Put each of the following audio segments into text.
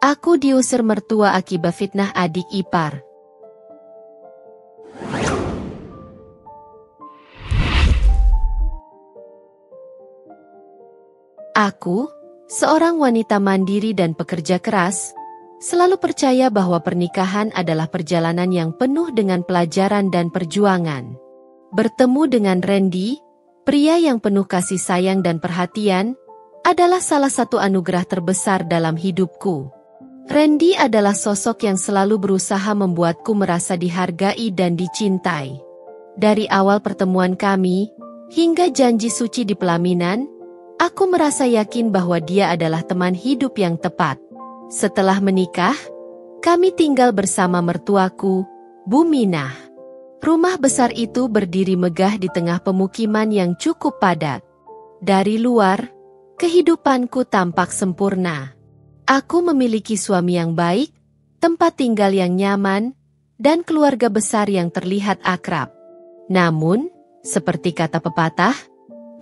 Aku diusir mertua akibat fitnah adik ipar. Aku, seorang wanita mandiri dan pekerja keras, selalu percaya bahwa pernikahan adalah perjalanan yang penuh dengan pelajaran dan perjuangan. Bertemu dengan Randy, pria yang penuh kasih sayang dan perhatian, adalah salah satu anugerah terbesar dalam hidupku. Randy adalah sosok yang selalu berusaha membuatku merasa dihargai dan dicintai. Dari awal pertemuan kami, hingga janji suci di pelaminan, aku merasa yakin bahwa dia adalah teman hidup yang tepat. Setelah menikah, kami tinggal bersama mertuaku, Bu Minah. Rumah besar itu berdiri megah di tengah pemukiman yang cukup padat. Dari luar, kehidupanku tampak sempurna. Aku memiliki suami yang baik, tempat tinggal yang nyaman, dan keluarga besar yang terlihat akrab. Namun, seperti kata pepatah,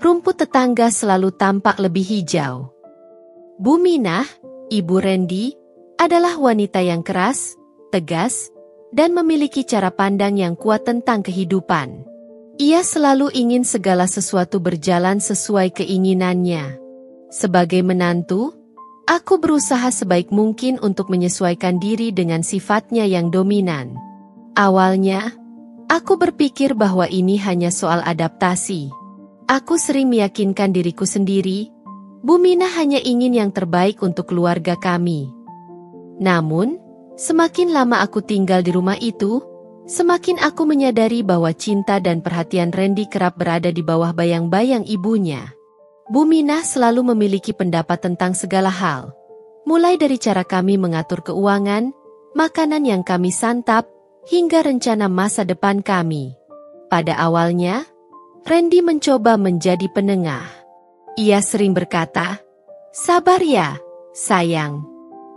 rumput tetangga selalu tampak lebih hijau. Bu Minah, Ibu Randy, adalah wanita yang keras, tegas, dan memiliki cara pandang yang kuat tentang kehidupan. Ia selalu ingin segala sesuatu berjalan sesuai keinginannya. Sebagai menantu, aku berusaha sebaik mungkin untuk menyesuaikan diri dengan sifatnya yang dominan. Awalnya, aku berpikir bahwa ini hanya soal adaptasi. Aku sering meyakinkan diriku sendiri, Bu Minah hanya ingin yang terbaik untuk keluarga kami. Namun, semakin lama aku tinggal di rumah itu, semakin aku menyadari bahwa cinta dan perhatian Randy kerap berada di bawah bayang-bayang ibunya. Bu Minah selalu memiliki pendapat tentang segala hal, mulai dari cara kami mengatur keuangan, makanan yang kami santap, hingga rencana masa depan kami. Pada awalnya, Randy mencoba menjadi penengah. Ia sering berkata, "Sabar ya, sayang.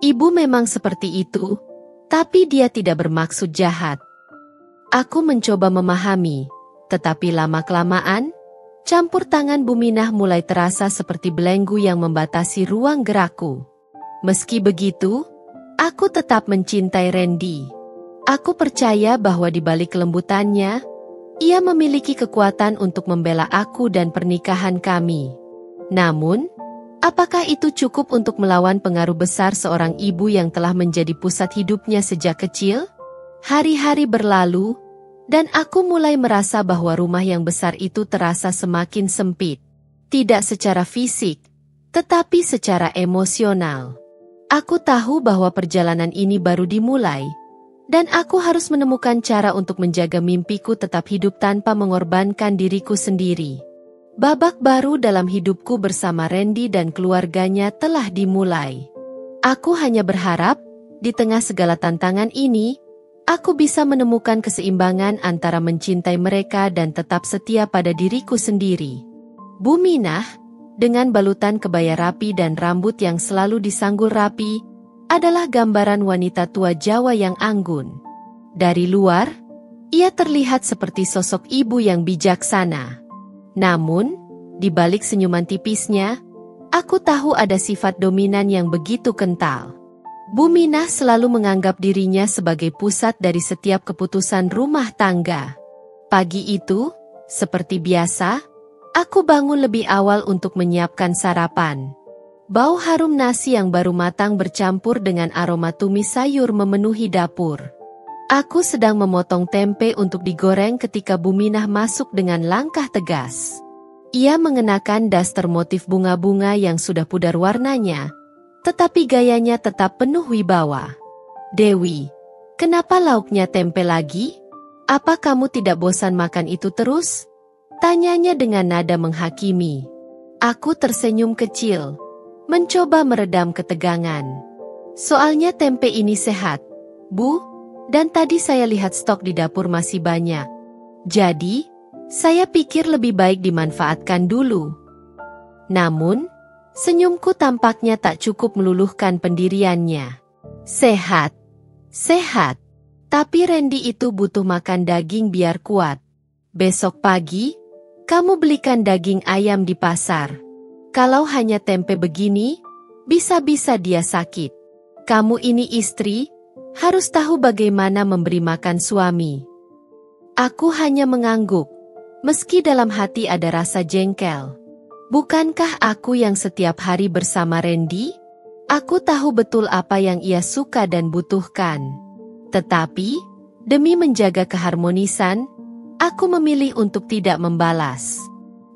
Ibu memang seperti itu, tapi dia tidak bermaksud jahat." Aku mencoba memahami, tetapi lama-kelamaan, campur tangan Bu Minah mulai terasa seperti belenggu yang membatasi ruang gerakku. Meski begitu, aku tetap mencintai Randy. Aku percaya bahwa di balik kelembutannya, ia memiliki kekuatan untuk membela aku dan pernikahan kami. Namun, apakah itu cukup untuk melawan pengaruh besar seorang ibu yang telah menjadi pusat hidupnya sejak kecil? Hari-hari berlalu, dan aku mulai merasa bahwa rumah yang besar itu terasa semakin sempit. Tidak secara fisik, tetapi secara emosional. Aku tahu bahwa perjalanan ini baru dimulai, dan aku harus menemukan cara untuk menjaga mimpiku tetap hidup tanpa mengorbankan diriku sendiri. Babak baru dalam hidupku bersama Randy dan keluarganya telah dimulai. Aku hanya berharap, di tengah segala tantangan ini, aku bisa menemukan keseimbangan antara mencintai mereka dan tetap setia pada diriku sendiri. Bu Minah, dengan balutan kebaya rapi dan rambut yang selalu disanggul rapi, adalah gambaran wanita tua Jawa yang anggun. Dari luar, ia terlihat seperti sosok ibu yang bijaksana. Namun, di balik senyuman tipisnya, aku tahu ada sifat dominan yang begitu kental. Bu Minah selalu menganggap dirinya sebagai pusat dari setiap keputusan rumah tangga. Pagi itu, seperti biasa, aku bangun lebih awal untuk menyiapkan sarapan. Bau harum nasi yang baru matang bercampur dengan aroma tumis sayur memenuhi dapur. Aku sedang memotong tempe untuk digoreng ketika Bu Minah masuk dengan langkah tegas. Ia mengenakan daster motif bunga-bunga yang sudah pudar warnanya, tetapi gayanya tetap penuh wibawa. "Dewi, kenapa lauknya tempe lagi? Apa kamu tidak bosan makan itu terus?" tanyanya dengan nada menghakimi. Aku tersenyum kecil, mencoba meredam ketegangan. "Soalnya tempe ini sehat, Bu, dan tadi saya lihat stok di dapur masih banyak. Jadi, saya pikir lebih baik dimanfaatkan dulu." Namun, senyumku tampaknya tak cukup meluluhkan pendiriannya. "Sehat, sehat. Tapi Randy itu butuh makan daging biar kuat. Besok pagi, kamu belikan daging ayam di pasar. Kalau hanya tempe begini, bisa-bisa dia sakit." Kamu ini istri, harus tahu bagaimana memberi makan suami. Aku hanya mengangguk, meski dalam hati ada rasa jengkel. Bukankah aku yang setiap hari bersama Randy? Aku tahu betul apa yang ia suka dan butuhkan. Tetapi, demi menjaga keharmonisan, aku memilih untuk tidak membalas.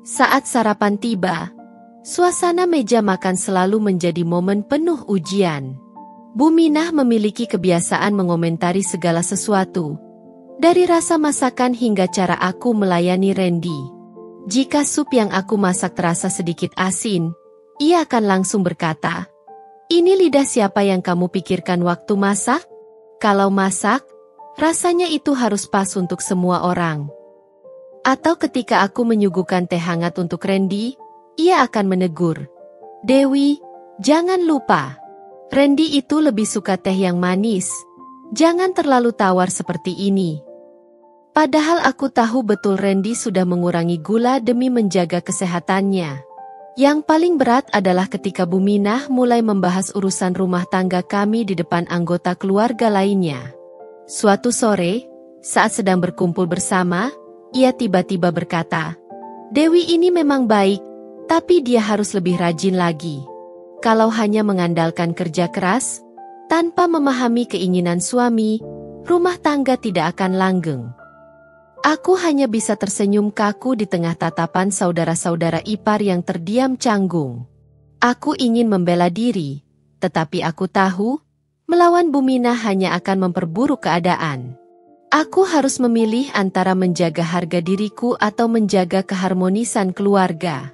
Saat sarapan tiba, suasana meja makan selalu menjadi momen penuh ujian. Bu Minah memiliki kebiasaan mengomentari segala sesuatu, dari rasa masakan hingga cara aku melayani Randy. Jika sup yang aku masak terasa sedikit asin, ia akan langsung berkata, "Ini lidah siapa yang kamu pikirkan waktu masak? Kalau masak, rasanya itu harus pas untuk semua orang." Atau ketika aku menyuguhkan teh hangat untuk Randy, ia akan menegur, "Dewi, jangan lupa. Randy itu lebih suka teh yang manis. Jangan terlalu tawar seperti ini." Padahal aku tahu betul Randy sudah mengurangi gula demi menjaga kesehatannya. Yang paling berat adalah ketika Bu Minah mulai membahas urusan rumah tangga kami di depan anggota keluarga lainnya. Suatu sore, saat sedang berkumpul bersama, ia tiba-tiba berkata, "Dewi ini memang baik, tapi dia harus lebih rajin lagi. Kalau hanya mengandalkan kerja keras, tanpa memahami keinginan suami, rumah tangga tidak akan langgeng." Aku hanya bisa tersenyum kaku di tengah tatapan saudara-saudara ipar yang terdiam canggung. Aku ingin membela diri, tetapi aku tahu, melawan Bu Minah hanya akan memperburuk keadaan. Aku harus memilih antara menjaga harga diriku atau menjaga keharmonisan keluarga.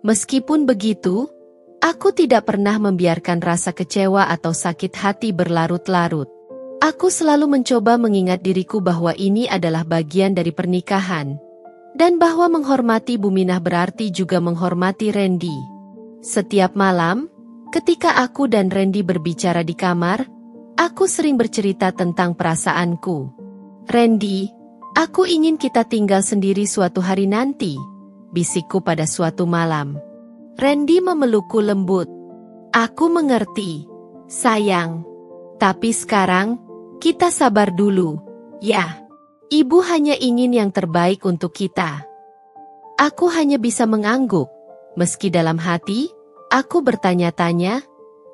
Meskipun begitu, aku tidak pernah membiarkan rasa kecewa atau sakit hati berlarut-larut. Aku selalu mencoba mengingat diriku bahwa ini adalah bagian dari pernikahan, dan bahwa menghormati Bu Minah berarti juga menghormati Randy. Setiap malam, ketika aku dan Randy berbicara di kamar, aku sering bercerita tentang perasaanku. "Randy, aku ingin kita tinggal sendiri suatu hari nanti," bisikku pada suatu malam. Randy memelukku lembut. "Aku mengerti, sayang. Tapi sekarang, kita sabar dulu, ya. Ibu hanya ingin yang terbaik untuk kita." Aku hanya bisa mengangguk, meski dalam hati, aku bertanya-tanya,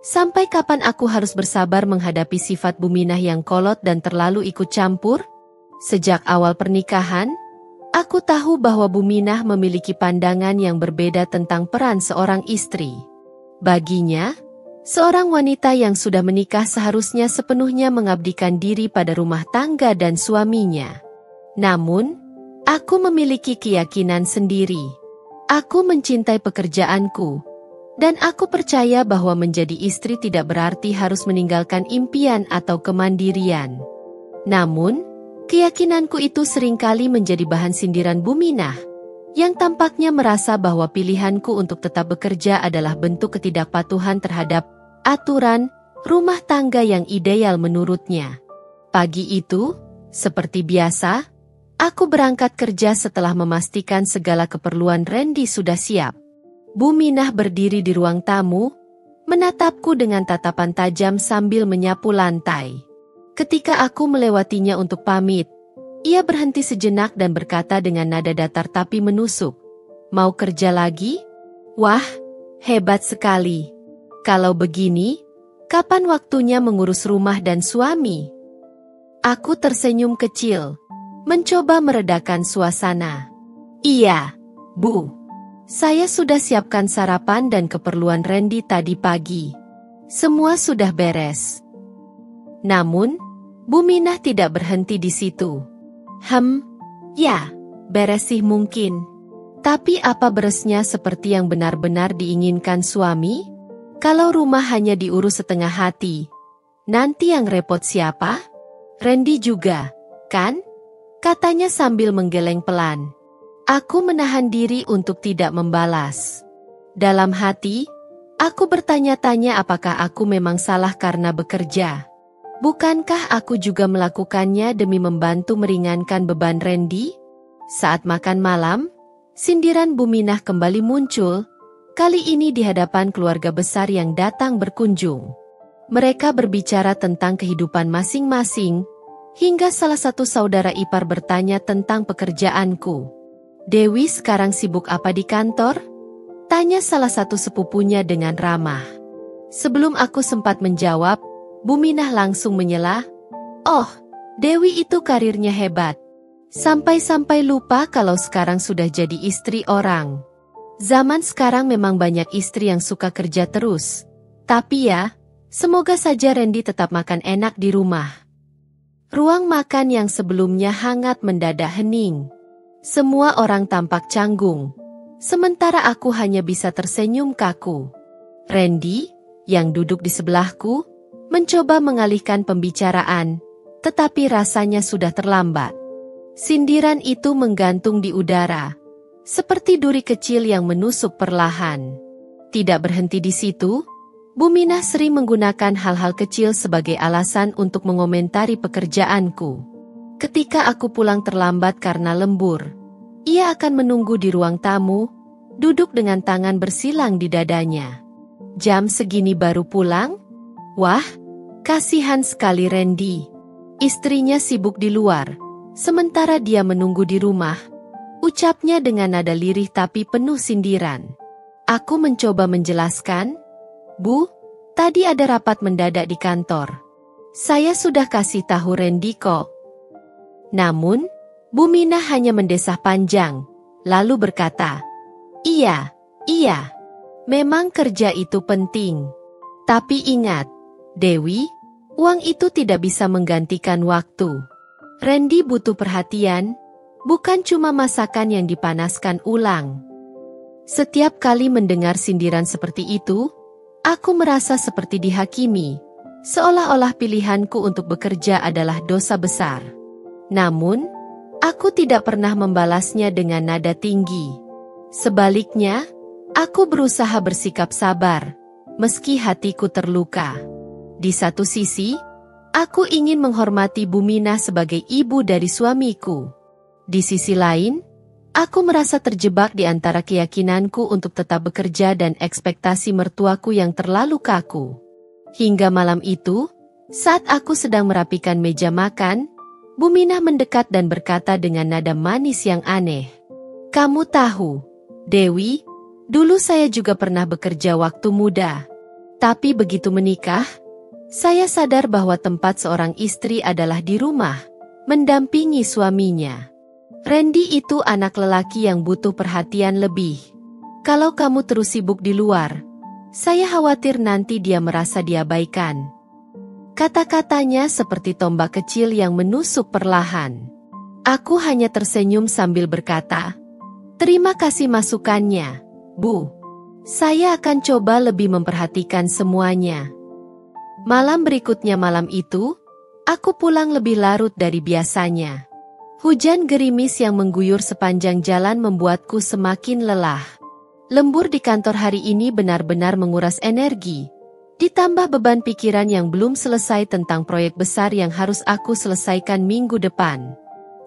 sampai kapan aku harus bersabar menghadapi sifat Bu Minah yang kolot dan terlalu ikut campur? Sejak awal pernikahan, aku tahu bahwa Bu Minah memiliki pandangan yang berbeda tentang peran seorang istri. Baginya, seorang wanita yang sudah menikah seharusnya sepenuhnya mengabdikan diri pada rumah tangga dan suaminya. Namun, aku memiliki keyakinan sendiri. Aku mencintai pekerjaanku, dan aku percaya bahwa menjadi istri tidak berarti harus meninggalkan impian atau kemandirian. Namun, keyakinanku itu seringkali menjadi bahan sindiran Bu Minah, yang tampaknya merasa bahwa pilihanku untuk tetap bekerja adalah bentuk ketidakpatuhan terhadap aturan rumah tangga yang ideal menurutnya. Pagi itu, seperti biasa, aku berangkat kerja setelah memastikan segala keperluan Randy sudah siap. Bu Minah berdiri di ruang tamu, menatapku dengan tatapan tajam sambil menyapu lantai. Ketika aku melewatinya untuk pamit, ia berhenti sejenak dan berkata dengan nada datar tapi menusuk, "Mau kerja lagi? Wah, hebat sekali. Kalau begini, kapan waktunya mengurus rumah dan suami?" Aku tersenyum kecil, mencoba meredakan suasana. "Iya, Bu. Saya sudah siapkan sarapan dan keperluan Randy tadi pagi. Semua sudah beres." Namun, Bu Minah tidak berhenti di situ. Ya, beres sih mungkin. Tapi apa beresnya seperti yang benar-benar diinginkan suami? Kalau rumah hanya diurus setengah hati, nanti yang repot siapa? Randy juga, kan?" katanya sambil menggeleng pelan. Aku menahan diri untuk tidak membalas. Dalam hati, aku bertanya-tanya apakah aku memang salah karena bekerja. Bukankah aku juga melakukannya demi membantu meringankan beban Randy? Saat makan malam, sindiran Bu Minah kembali muncul, kali ini di hadapan keluarga besar yang datang berkunjung. Mereka berbicara tentang kehidupan masing-masing, hingga salah satu saudara ipar bertanya tentang pekerjaanku. "Dewi sekarang sibuk apa di kantor?" tanya salah satu sepupunya dengan ramah. Sebelum aku sempat menjawab, Bu Minah langsung menyela, "Oh, Dewi itu karirnya hebat. Sampai-sampai lupa kalau sekarang sudah jadi istri orang." Zaman sekarang memang banyak istri yang suka kerja terus. Tapi ya, semoga saja Randy tetap makan enak di rumah. Ruang makan yang sebelumnya hangat mendadak hening. Semua orang tampak canggung. Sementara aku hanya bisa tersenyum kaku. Randy, yang duduk di sebelahku, mencoba mengalihkan pembicaraan, tetapi rasanya sudah terlambat. Sindiran itu menggantung di udara, seperti duri kecil yang menusuk perlahan. Tidak berhenti di situ, Bu Minah sering menggunakan hal-hal kecil sebagai alasan untuk mengomentari pekerjaanku. Ketika aku pulang terlambat karena lembur, ia akan menunggu di ruang tamu, duduk dengan tangan bersilang di dadanya. "Jam segini baru pulang? Wah, kasihan sekali Randy. Istrinya sibuk di luar, sementara dia menunggu di rumah," ucapnya dengan nada lirih tapi penuh sindiran. Aku mencoba menjelaskan, "Bu, tadi ada rapat mendadak di kantor. Saya sudah kasih tahu Randy kok." Namun, Bu Minah hanya mendesah panjang, lalu berkata, Iya, memang kerja itu penting. Tapi ingat, Dewi, uang itu tidak bisa menggantikan waktu. Randy butuh perhatian, bukan cuma masakan yang dipanaskan ulang." Setiap kali mendengar sindiran seperti itu, aku merasa seperti dihakimi, seolah-olah pilihanku untuk bekerja adalah dosa besar. Namun, aku tidak pernah membalasnya dengan nada tinggi. Sebaliknya, aku berusaha bersikap sabar, meski hatiku terluka. Di satu sisi, aku ingin menghormati Bu Minah sebagai ibu dari suamiku. Di sisi lain, aku merasa terjebak di antara keyakinanku untuk tetap bekerja dan ekspektasi mertuaku yang terlalu kaku. Hingga malam itu, saat aku sedang merapikan meja makan, Bu Minah mendekat dan berkata dengan nada manis yang aneh, "Kamu tahu, Dewi, dulu saya juga pernah bekerja waktu muda. Tapi begitu menikah, saya sadar bahwa tempat seorang istri adalah di rumah, mendampingi suaminya. Randy itu anak lelaki yang butuh perhatian lebih. Kalau kamu terus sibuk di luar, saya khawatir nanti dia merasa diabaikan." Kata-katanya seperti tombak kecil yang menusuk perlahan. Aku hanya tersenyum sambil berkata, "Terima kasih masukannya, Bu. Saya akan coba lebih memperhatikan semuanya." Malam berikutnya malam itu, aku pulang lebih larut dari biasanya. Hujan gerimis yang mengguyur sepanjang jalan membuatku semakin lelah. Lembur di kantor hari ini benar-benar menguras energi. Ditambah beban pikiran yang belum selesai tentang proyek besar yang harus aku selesaikan minggu depan.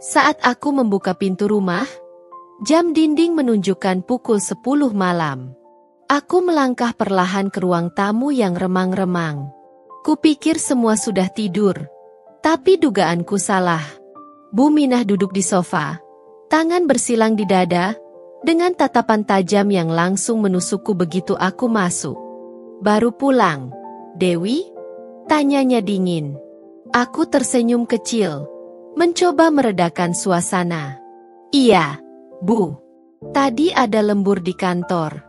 Saat aku membuka pintu rumah, jam dinding menunjukkan pukul 10 malam. Aku melangkah perlahan ke ruang tamu yang remang-remang. Kupikir semua sudah tidur, tapi dugaanku salah. Bu Minah duduk di sofa, tangan bersilang di dada, dengan tatapan tajam yang langsung menusukku begitu aku masuk. "Baru pulang, Dewi?" tanyanya dingin. Aku tersenyum kecil, mencoba meredakan suasana. "Iya, Bu. Tadi ada lembur di kantor.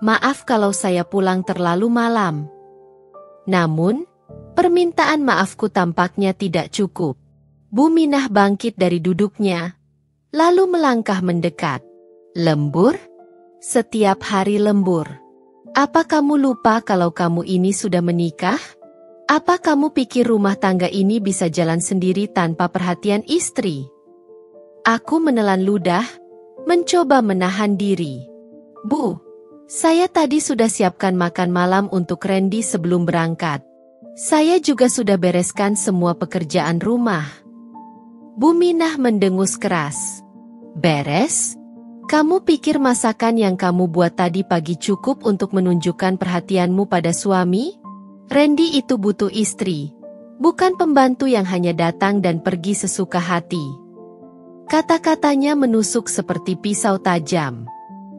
Maaf kalau saya pulang terlalu malam." Namun, permintaan maafku tampaknya tidak cukup. Bu Minah bangkit dari duduknya, lalu melangkah mendekat. "Lembur? Setiap hari lembur. Apa kamu lupa kalau kamu ini sudah menikah? Apa kamu pikir rumah tangga ini bisa jalan sendiri tanpa perhatian istri?" Aku menelan ludah, mencoba menahan diri. "Bu, saya tadi sudah siapkan makan malam untuk Randy sebelum berangkat. Saya juga sudah bereskan semua pekerjaan rumah." Bu Minah mendengus keras. "Beres? Kamu pikir masakan yang kamu buat tadi pagi cukup untuk menunjukkan perhatianmu pada suami? Randy itu butuh istri, bukan pembantu yang hanya datang dan pergi sesuka hati. Kata-katanya menusuk seperti pisau tajam.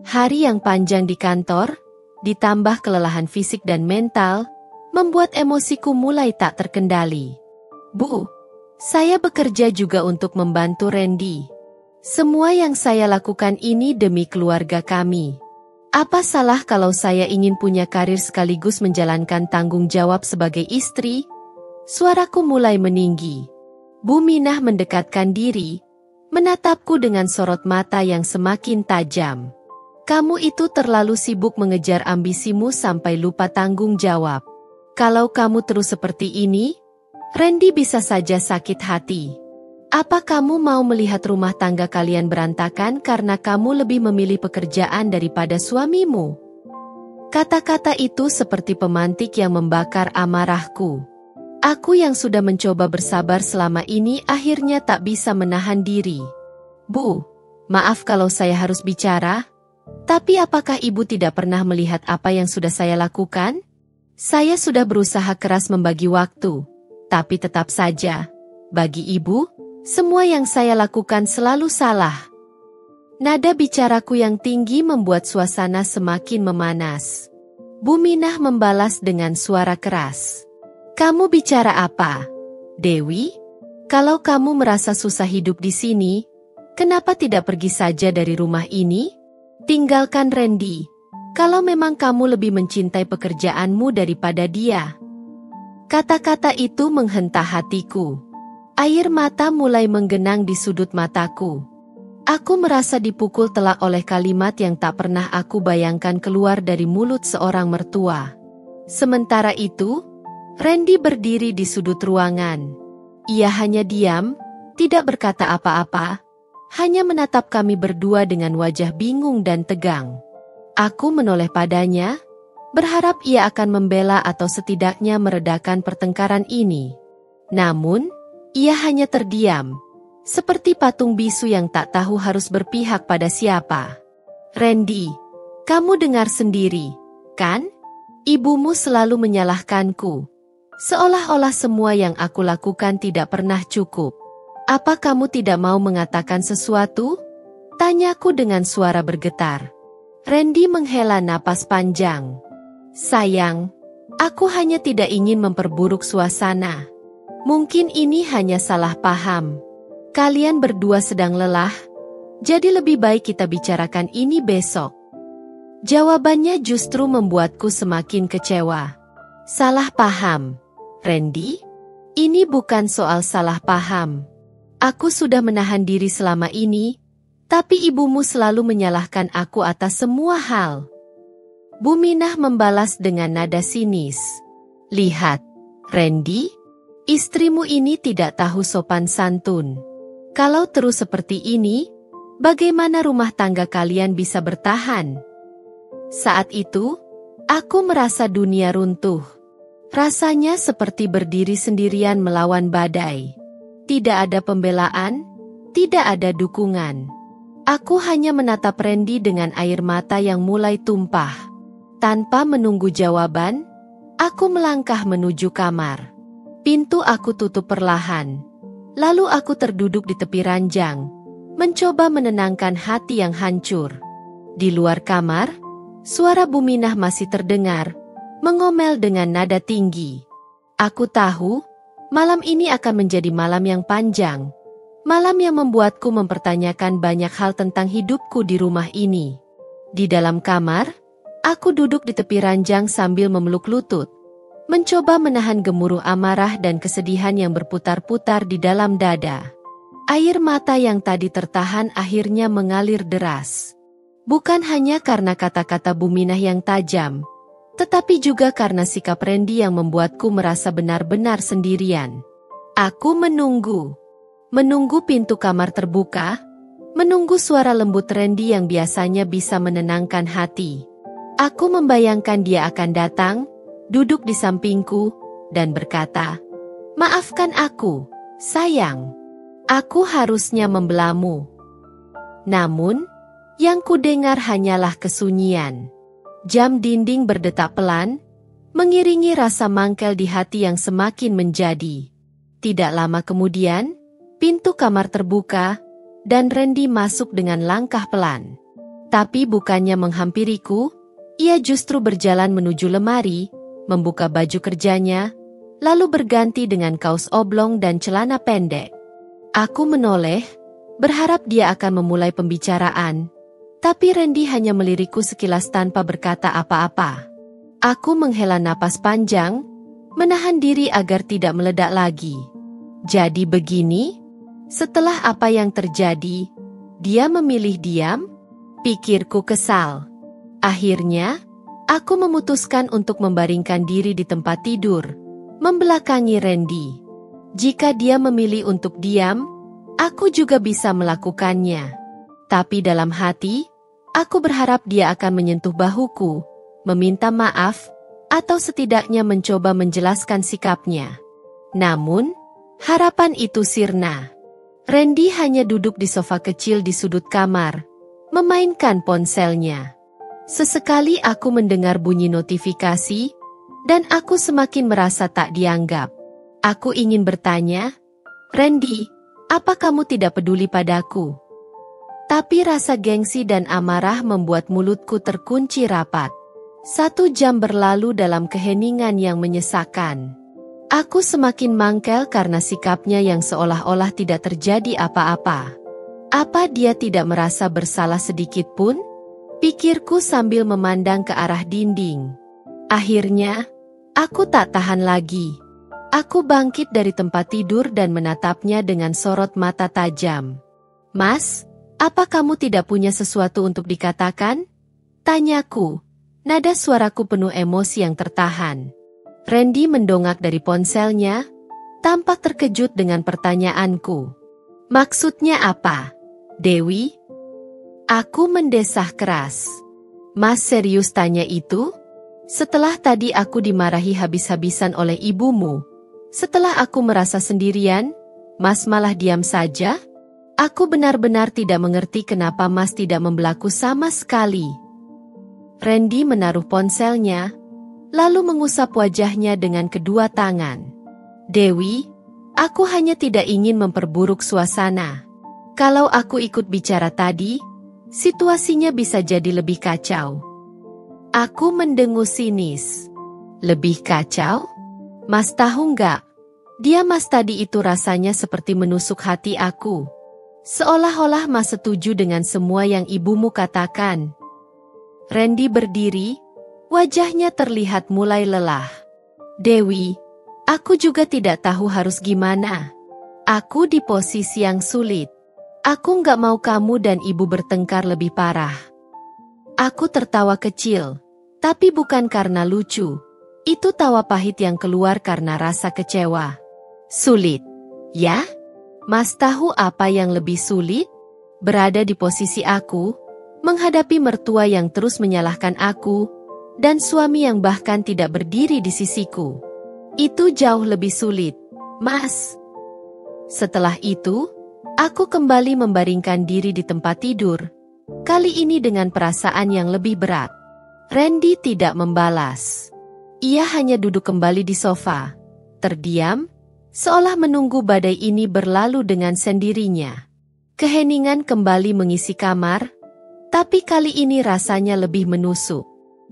Hari yang panjang di kantor, ditambah kelelahan fisik dan mental, membuat emosiku mulai tak terkendali. Bu, saya bekerja juga untuk membantu Randy. Semua yang saya lakukan ini demi keluarga kami. Apa salah kalau saya ingin punya karir sekaligus menjalankan tanggung jawab sebagai istri? Suaraku mulai meninggi. Bu Minah mendekatkan diri, menatapku dengan sorot mata yang semakin tajam. Kamu itu terlalu sibuk mengejar ambisimu sampai lupa tanggung jawab. Kalau kamu terus seperti ini, Randy bisa saja sakit hati. Apa kamu mau melihat rumah tangga kalian berantakan karena kamu lebih memilih pekerjaan daripada suamimu? Kata-kata itu seperti pemantik yang membakar amarahku. Aku yang sudah mencoba bersabar selama ini akhirnya tak bisa menahan diri. Bu, maaf kalau saya harus bicara, tapi apakah ibu tidak pernah melihat apa yang sudah saya lakukan? Saya sudah berusaha keras membagi waktu, tapi tetap saja, bagi ibu, semua yang saya lakukan selalu salah. Nada bicaraku yang tinggi membuat suasana semakin memanas. Bu Minah membalas dengan suara keras. Kamu bicara apa, Dewi? Kalau kamu merasa susah hidup di sini, kenapa tidak pergi saja dari rumah ini? Tinggalkan Randy. Kalau memang kamu lebih mencintai pekerjaanmu daripada dia. Kata-kata itu menghentak hatiku. Air mata mulai menggenang di sudut mataku. Aku merasa dipukul telak oleh kalimat yang tak pernah aku bayangkan keluar dari mulut seorang mertua. Sementara itu, Randy berdiri di sudut ruangan. Ia hanya diam, tidak berkata apa-apa, hanya menatap kami berdua dengan wajah bingung dan tegang. Aku menoleh padanya, berharap ia akan membela atau setidaknya meredakan pertengkaran ini. Namun, ia hanya terdiam, seperti patung bisu yang tak tahu harus berpihak pada siapa. Randy, kamu dengar sendiri, kan? Ibumu selalu menyalahkanku. Seolah-olah semua yang aku lakukan tidak pernah cukup. Apa kamu tidak mau mengatakan sesuatu? Tanyaku dengan suara bergetar. Randy menghela napas panjang. Sayang, aku hanya tidak ingin memperburuk suasana. Mungkin ini hanya salah paham. Kalian berdua sedang lelah, jadi lebih baik kita bicarakan ini besok. Jawabannya justru membuatku semakin kecewa. Salah paham, Randy? Ini bukan soal salah paham. Aku sudah menahan diri selama ini, tapi ibumu selalu menyalahkan aku atas semua hal. Bu Minah membalas dengan nada sinis. Lihat, Randy, istrimu ini tidak tahu sopan santun. Kalau terus seperti ini, bagaimana rumah tangga kalian bisa bertahan? Saat itu, aku merasa dunia runtuh. Rasanya seperti berdiri sendirian melawan badai. Tidak ada pembelaan, tidak ada dukungan. Aku hanya menatap Randy dengan air mata yang mulai tumpah. Tanpa menunggu jawaban, aku melangkah menuju kamar. Pintu aku tutup perlahan. Lalu aku terduduk di tepi ranjang, mencoba menenangkan hati yang hancur. Di luar kamar, suara Bu Minah masih terdengar, mengomel dengan nada tinggi. Aku tahu, malam ini akan menjadi malam yang panjang. Malam yang membuatku mempertanyakan banyak hal tentang hidupku di rumah ini. Di dalam kamar, aku duduk di tepi ranjang sambil memeluk lutut, mencoba menahan gemuruh amarah dan kesedihan yang berputar-putar di dalam dada. Air mata yang tadi tertahan akhirnya mengalir deras. Bukan hanya karena kata-kata Bu Minah yang tajam, tetapi juga karena sikap Randy yang membuatku merasa benar-benar sendirian. Aku menunggu pintu kamar terbuka, menunggu suara lembut Randy yang biasanya bisa menenangkan hati. Aku membayangkan dia akan datang, duduk di sampingku, dan berkata, "Maafkan aku, sayang. Aku harusnya membelamu." Namun, yang kudengar hanyalah kesunyian. Jam dinding berdetak pelan, mengiringi rasa mangkel di hati yang semakin menjadi. Tidak lama kemudian, pintu kamar terbuka, dan Randy masuk dengan langkah pelan. Tapi bukannya menghampiriku, ia justru berjalan menuju lemari, membuka baju kerjanya, lalu berganti dengan kaos oblong dan celana pendek. Aku menoleh, berharap dia akan memulai pembicaraan, tapi Randy hanya melirikku sekilas tanpa berkata apa-apa. Aku menghela napas panjang, menahan diri agar tidak meledak lagi. Jadi begini? Setelah apa yang terjadi, dia memilih diam? Pikirku kesal. Akhirnya, aku memutuskan untuk membaringkan diri di tempat tidur, membelakangi Randy. Jika dia memilih untuk diam, aku juga bisa melakukannya. Tapi dalam hati, aku berharap dia akan menyentuh bahuku, meminta maaf, atau setidaknya mencoba menjelaskan sikapnya. Namun, harapan itu sirna. Randy hanya duduk di sofa kecil di sudut kamar, memainkan ponselnya. Sesekali aku mendengar bunyi notifikasi, dan aku semakin merasa tak dianggap. Aku ingin bertanya, "Randy, apa kamu tidak peduli padaku?" Tapi rasa gengsi dan amarah membuat mulutku terkunci rapat. 1 jam berlalu dalam keheningan yang menyesakan. Aku semakin mangkel karena sikapnya yang seolah-olah tidak terjadi apa-apa. Apa dia tidak merasa bersalah sedikit pun? Pikirku sambil memandang ke arah dinding. Akhirnya, aku tak tahan lagi. Aku bangkit dari tempat tidur dan menatapnya dengan sorot mata tajam. "Mas, apa kamu tidak punya sesuatu untuk dikatakan?" Tanyaku, nada suaraku penuh emosi yang tertahan. Randy mendongak dari ponselnya, tampak terkejut dengan pertanyaanku. "Maksudnya apa, Dewi?" Aku mendesah keras. "Mas serius tanya itu? Setelah tadi aku dimarahi habis-habisan oleh ibumu, setelah aku merasa sendirian, Mas malah diam saja? Aku benar-benar tidak mengerti kenapa Mas tidak membelaku sama sekali." Randy menaruh ponselnya, lalu mengusap wajahnya dengan kedua tangan. "Dewi, aku hanya tidak ingin memperburuk suasana. Kalau aku ikut bicara tadi, situasinya bisa jadi lebih kacau." Aku mendengus sinis. "Lebih kacau? Mas tahu nggak? Mas tadi itu rasanya seperti menusuk hati aku. Seolah-olah Mas setuju dengan semua yang ibumu katakan." Randy berdiri, wajahnya terlihat mulai lelah. "Dewi, aku juga tidak tahu harus gimana. Aku di posisi yang sulit. Aku nggak mau kamu dan ibu bertengkar lebih parah." Aku tertawa kecil, tapi bukan karena lucu. Itu tawa pahit yang keluar karena rasa kecewa. "Sulit, ya? Mas tahu apa yang lebih sulit? Berada di posisi aku, menghadapi mertua yang terus menyalahkan aku, dan suami yang bahkan tidak berdiri di sisiku. Itu jauh lebih sulit, Mas." Setelah itu, aku kembali membaringkan diri di tempat tidur, kali ini dengan perasaan yang lebih berat. Randy tidak membalas. Ia hanya duduk kembali di sofa, terdiam, seolah menunggu badai ini berlalu dengan sendirinya. Keheningan kembali mengisi kamar, tapi kali ini rasanya lebih menusuk.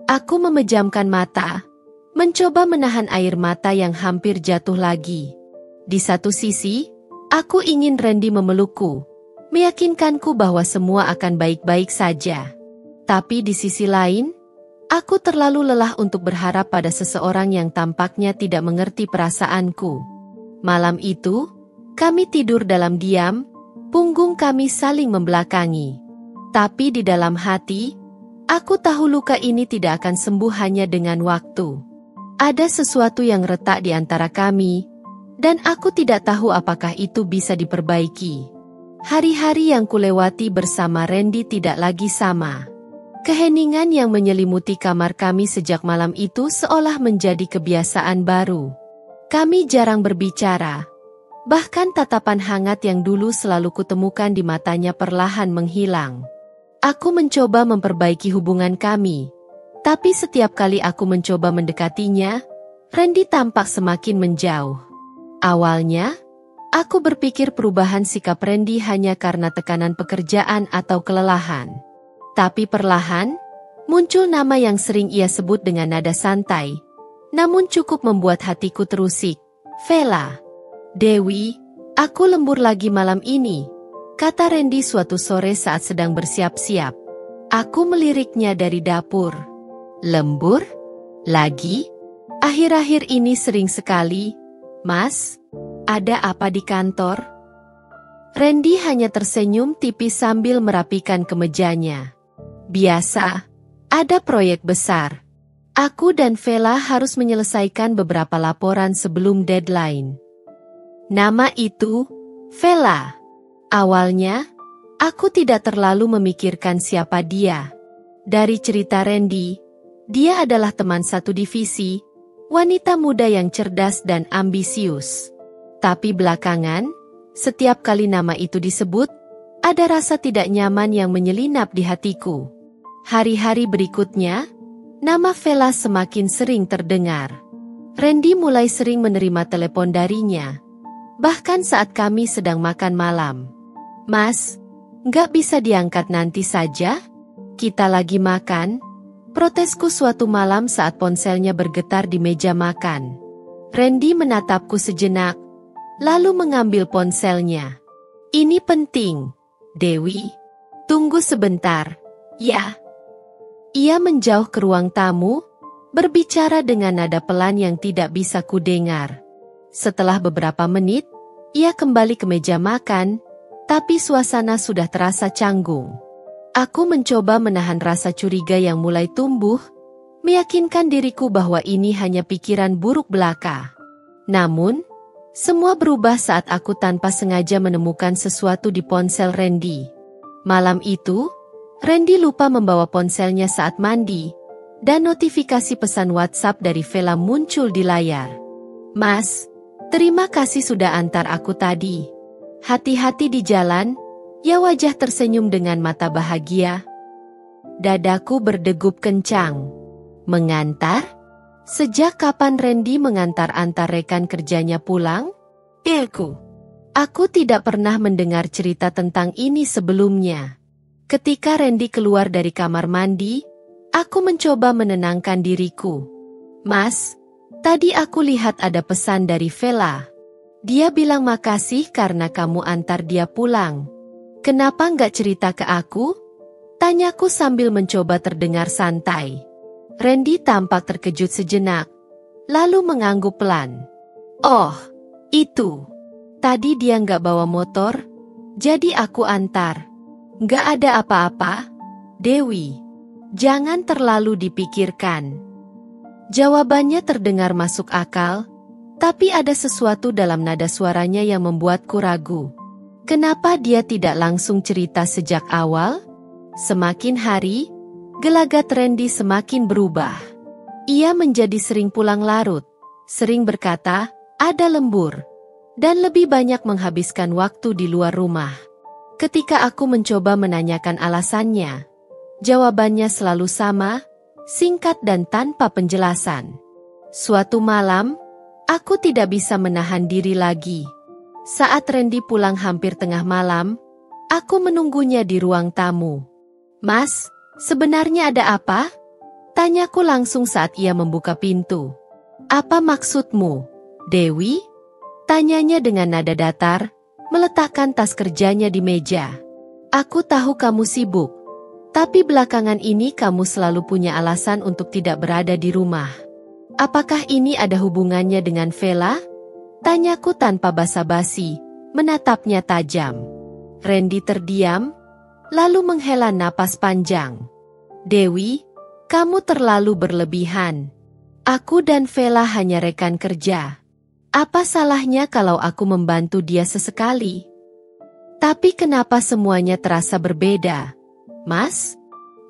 Aku memejamkan mata, mencoba menahan air mata yang hampir jatuh lagi. Di satu sisi, aku ingin Randy memelukku, meyakinkanku bahwa semua akan baik-baik saja. Tapi di sisi lain, aku terlalu lelah untuk berharap pada seseorang yang tampaknya tidak mengerti perasaanku. Malam itu, kami tidur dalam diam, punggung kami saling membelakangi. Tapi di dalam hati, aku tahu luka ini tidak akan sembuh hanya dengan waktu. Ada sesuatu yang retak di antara kami, dan aku tidak tahu apakah itu bisa diperbaiki. Hari-hari yang kulewati bersama Randy tidak lagi sama. Keheningan yang menyelimuti kamar kami sejak malam itu seolah menjadi kebiasaan baru. Kami jarang berbicara. Bahkan tatapan hangat yang dulu selalu kutemukan di matanya perlahan menghilang. Aku mencoba memperbaiki hubungan kami, Tapi setiap kali aku mencoba mendekatinya, Randy tampak semakin menjauh. Awalnya, aku berpikir perubahan sikap Randy hanya karena tekanan pekerjaan atau kelelahan. Tapi perlahan, muncul nama yang sering ia sebut dengan nada santai, namun cukup membuat hatiku terusik. Vela. Dewi, aku lembur lagi malam ini, kata Randy suatu sore saat sedang bersiap-siap. Aku meliriknya dari dapur. Lembur? Lagi? Akhir-akhir ini sering sekali, Mas. Ada apa di kantor? Randy hanya tersenyum tipis sambil merapikan kemejanya. Biasa, ada proyek besar. Aku dan Vela harus menyelesaikan beberapa laporan sebelum deadline. Nama itu, Vela. Awalnya, aku tidak terlalu memikirkan siapa dia. Dari cerita Randy, dia adalah teman satu divisi, wanita muda yang cerdas dan ambisius. Tapi belakangan, setiap kali nama itu disebut, ada rasa tidak nyaman yang menyelinap di hatiku. Hari-hari berikutnya, nama Vela semakin sering terdengar. Randy mulai sering menerima telepon darinya, bahkan saat kami sedang makan malam. Mas, nggak bisa diangkat nanti saja? Kita lagi makan. Protesku suatu malam saat ponselnya bergetar di meja makan. Randy menatapku sejenak, lalu mengambil ponselnya. Ini penting, Dewi. Tunggu sebentar, ya. Ia menjauh ke ruang tamu, berbicara dengan nada pelan yang tidak bisa kudengar. Setelah beberapa menit, ia kembali ke meja makan, tapi suasana sudah terasa canggung. Aku mencoba menahan rasa curiga yang mulai tumbuh, meyakinkan diriku bahwa ini hanya pikiran buruk belaka. Namun, semua berubah saat aku tanpa sengaja menemukan sesuatu di ponsel Randy. Malam itu, Randy lupa membawa ponselnya saat mandi, dan notifikasi pesan WhatsApp dari Vela muncul di layar. Mas, terima kasih sudah antar aku tadi. Hati-hati di jalan. Ya, wajah tersenyum dengan mata bahagia. Dadaku berdegup kencang. Mengantar? Sejak kapan Randy mengantar-antar rekan kerjanya pulang? Aku tidak pernah mendengar cerita tentang ini sebelumnya. Ketika Randy keluar dari kamar mandi, aku mencoba menenangkan diriku. Mas, tadi aku lihat ada pesan dari Vela. Dia bilang makasih karena kamu antar dia pulang. Kenapa nggak cerita ke aku? Tanyaku sambil mencoba terdengar santai. Randy tampak terkejut sejenak, lalu mengangguk pelan. Oh, itu. Tadi dia nggak bawa motor, jadi aku antar. Nggak ada apa-apa, Dewi. Jangan terlalu dipikirkan. Jawabannya terdengar masuk akal, tapi ada sesuatu dalam nada suaranya yang membuatku ragu. Kenapa dia tidak langsung cerita sejak awal? Semakin hari, gelagat Randy semakin berubah. Ia menjadi sering pulang larut, sering berkata, ada lembur, dan lebih banyak menghabiskan waktu di luar rumah. Ketika aku mencoba menanyakan alasannya, jawabannya selalu sama, singkat dan tanpa penjelasan. Suatu malam, aku tidak bisa menahan diri lagi. Saat Randy pulang hampir tengah malam, aku menunggunya di ruang tamu. Mas, sebenarnya ada apa? Tanyaku langsung saat ia membuka pintu. Apa maksudmu, Dewi? Tanyanya dengan nada datar, meletakkan tas kerjanya di meja. Aku tahu kamu sibuk, tapi belakangan ini kamu selalu punya alasan untuk tidak berada di rumah. Apakah ini ada hubungannya dengan Vela? Tanyaku tanpa basa-basi, menatapnya tajam. Randy terdiam, lalu menghela napas panjang. Dewi, kamu terlalu berlebihan. Aku dan Vela hanya rekan kerja. Apa salahnya kalau aku membantu dia sesekali? Tapi kenapa semuanya terasa berbeda? Mas,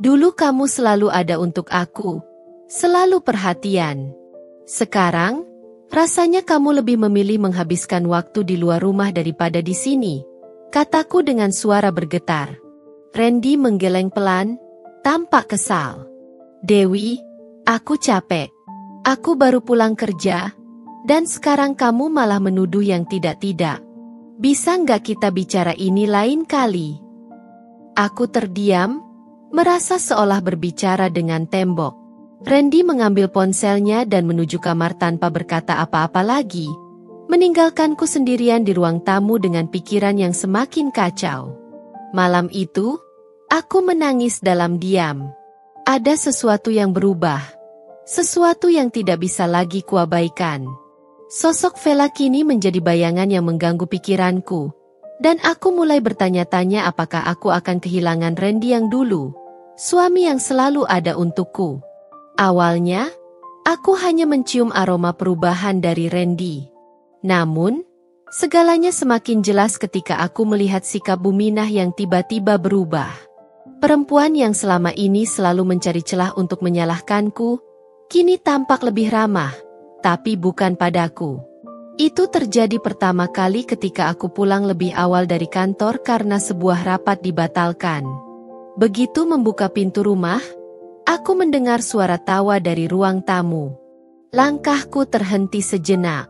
dulu kamu selalu ada untuk aku, selalu perhatian. Sekarang, rasanya kamu lebih memilih menghabiskan waktu di luar rumah daripada di sini, kataku dengan suara bergetar. Randy menggeleng pelan, tampak kesal. Dewi, Aku capek. Aku baru pulang kerja, dan sekarang kamu malah menuduh yang tidak-tidak. Bisa nggak kita bicara ini lain kali? Aku terdiam, merasa seolah berbicara dengan tembok. Randy mengambil ponselnya dan menuju kamar tanpa berkata apa-apa lagi, meninggalkanku sendirian di ruang tamu dengan pikiran yang semakin kacau. Malam itu, aku menangis dalam diam. Ada sesuatu yang berubah. Sesuatu yang tidak bisa lagi kuabaikan. Sosok Vela kini menjadi bayangan yang mengganggu pikiranku. Dan aku mulai bertanya-tanya apakah aku akan kehilangan Randy yang dulu, suami yang selalu ada untukku. Awalnya, aku hanya mencium aroma perubahan dari Randy. Namun, segalanya semakin jelas ketika aku melihat sikap Buminah yang tiba-tiba berubah. Perempuan yang selama ini selalu mencari celah untuk menyalahkanku, kini tampak lebih ramah, tapi bukan padaku. Itu terjadi pertama kali ketika aku pulang lebih awal dari kantor karena sebuah rapat dibatalkan. Begitu membuka pintu rumah, aku mendengar suara tawa dari ruang tamu. Langkahku terhenti sejenak.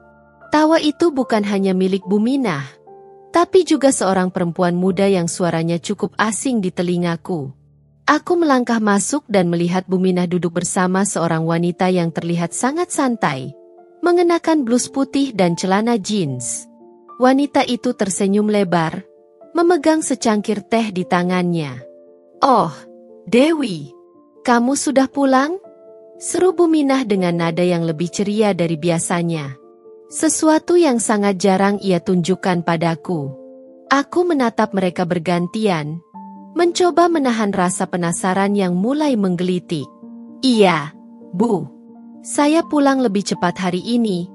Tawa itu bukan hanya milik Buminah, tapi juga seorang perempuan muda yang suaranya cukup asing di telingaku. Aku melangkah masuk dan melihat Buminah duduk bersama seorang wanita yang terlihat sangat santai, mengenakan blus putih dan celana jeans. Wanita itu tersenyum lebar, memegang secangkir teh di tangannya. "Oh, Dewi, kamu sudah pulang?" seru Buminah dengan nada yang lebih ceria dari biasanya. Sesuatu yang sangat jarang ia tunjukkan padaku. Aku menatap mereka bergantian, mencoba menahan rasa penasaran yang mulai menggelitik. "Iya, Bu. Saya pulang lebih cepat hari ini,"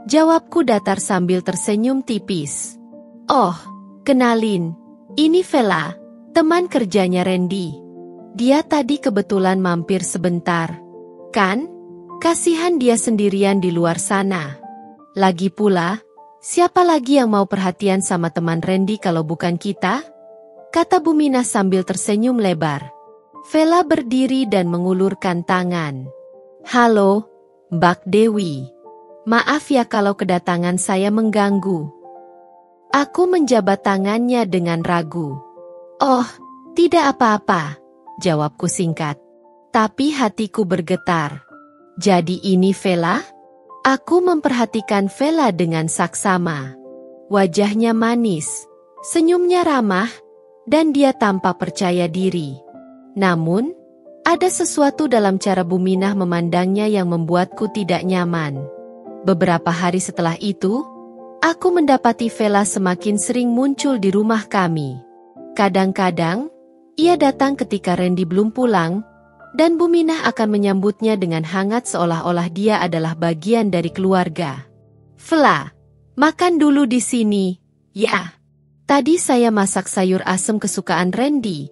jawabku datar sambil tersenyum tipis. "Oh, kenalin, ini Vela, teman kerjanya Randy. Dia tadi kebetulan mampir sebentar. Kan, kasihan dia sendirian di luar sana. Lagi pula, siapa lagi yang mau perhatian sama teman Randy kalau bukan kita?" kata Buminah sambil tersenyum lebar. Vela berdiri dan mengulurkan tangan. "Halo, Mbak Dewi. Maaf ya kalau kedatangan saya mengganggu." Aku menjabat tangannya dengan ragu. "Oh, tidak apa-apa," jawabku singkat. Tapi hatiku bergetar. Jadi ini Vela? Aku memperhatikan Vela dengan saksama. Wajahnya manis, senyumnya ramah, dan dia tampak percaya diri. Namun, ada sesuatu dalam cara Buminah memandangnya yang membuatku tidak nyaman. Beberapa hari setelah itu, aku mendapati Vela semakin sering muncul di rumah kami. Kadang-kadang, ia datang ketika Randy belum pulang, dan Buminah akan menyambutnya dengan hangat seolah-olah dia adalah bagian dari keluarga. "Vela, makan dulu di sini, ya. Tadi saya masak sayur asem kesukaan Randy,"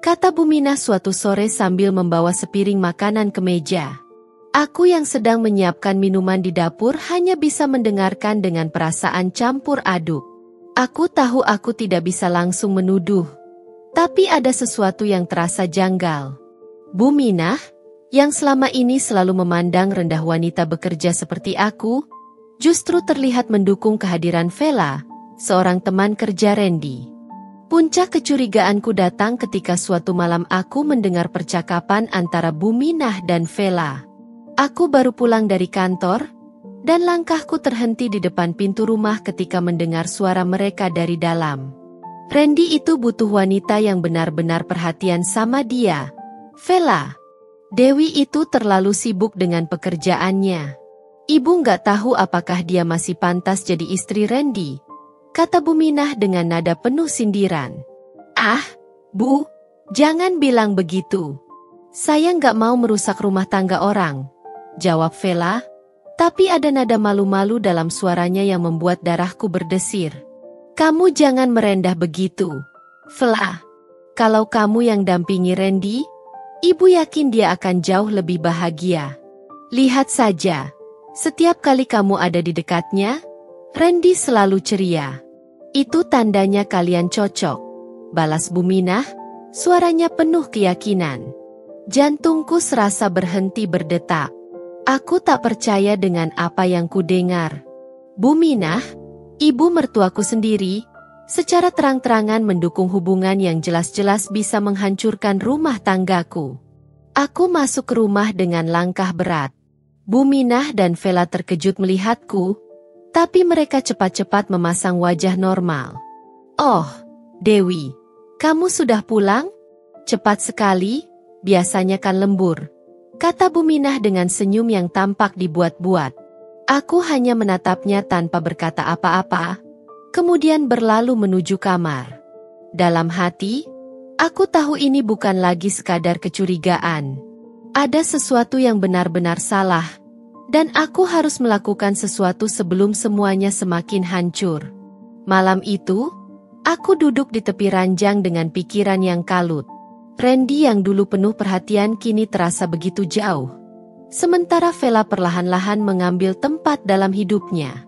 kata Buminah suatu sore sambil membawa sepiring makanan ke meja. Aku yang sedang menyiapkan minuman di dapur hanya bisa mendengarkan dengan perasaan campur aduk. Aku tahu aku tidak bisa langsung menuduh, tapi ada sesuatu yang terasa janggal. Buminah, yang selama ini selalu memandang rendah wanita bekerja seperti aku, justru terlihat mendukung kehadiran Vela, seorang teman kerja Randy. Puncak kecurigaanku datang ketika suatu malam aku mendengar percakapan antara Buminah dan Vela. Aku baru pulang dari kantor, dan langkahku terhenti di depan pintu rumah ketika mendengar suara mereka dari dalam. Randy itu butuh wanita yang benar-benar perhatian sama dia. "Vela, Dewi itu terlalu sibuk dengan pekerjaannya. Ibu nggak tahu apakah dia masih pantas jadi istri Randy," kata Buminah dengan nada penuh sindiran. "Ah, Bu, jangan bilang begitu. Saya nggak mau merusak rumah tangga orang," jawab Vela, tapi ada nada malu-malu dalam suaranya yang membuat darahku berdesir. "Kamu jangan merendah begitu, Vela. Kalau kamu yang dampingi Randy, Ibu yakin dia akan jauh lebih bahagia. Lihat saja, setiap kali kamu ada di dekatnya, Randy selalu ceria. Itu tandanya kalian cocok," balas Buminah, suaranya penuh keyakinan. Jantungku serasa berhenti berdetak. Aku tak percaya dengan apa yang kudengar. Bu Minah, ibu mertuaku sendiri, secara terang-terangan mendukung hubungan yang jelas-jelas bisa menghancurkan rumah tanggaku. Aku masuk ke rumah dengan langkah berat. Bu Minah dan Vela terkejut melihatku, tapi mereka cepat-cepat memasang wajah normal. Oh, Dewi, kamu sudah pulang? Cepat sekali, biasanya kan lembur, kata Bu Minah dengan senyum yang tampak dibuat-buat. Aku hanya menatapnya tanpa berkata apa-apa, kemudian berlalu menuju kamar. Dalam hati, aku tahu ini bukan lagi sekadar kecurigaan. Ada sesuatu yang benar-benar salah, dan aku harus melakukan sesuatu sebelum semuanya semakin hancur. Malam itu, aku duduk di tepi ranjang dengan pikiran yang kalut. Randy yang dulu penuh perhatian kini terasa begitu jauh. Sementara Vela perlahan-lahan mengambil tempat dalam hidupnya.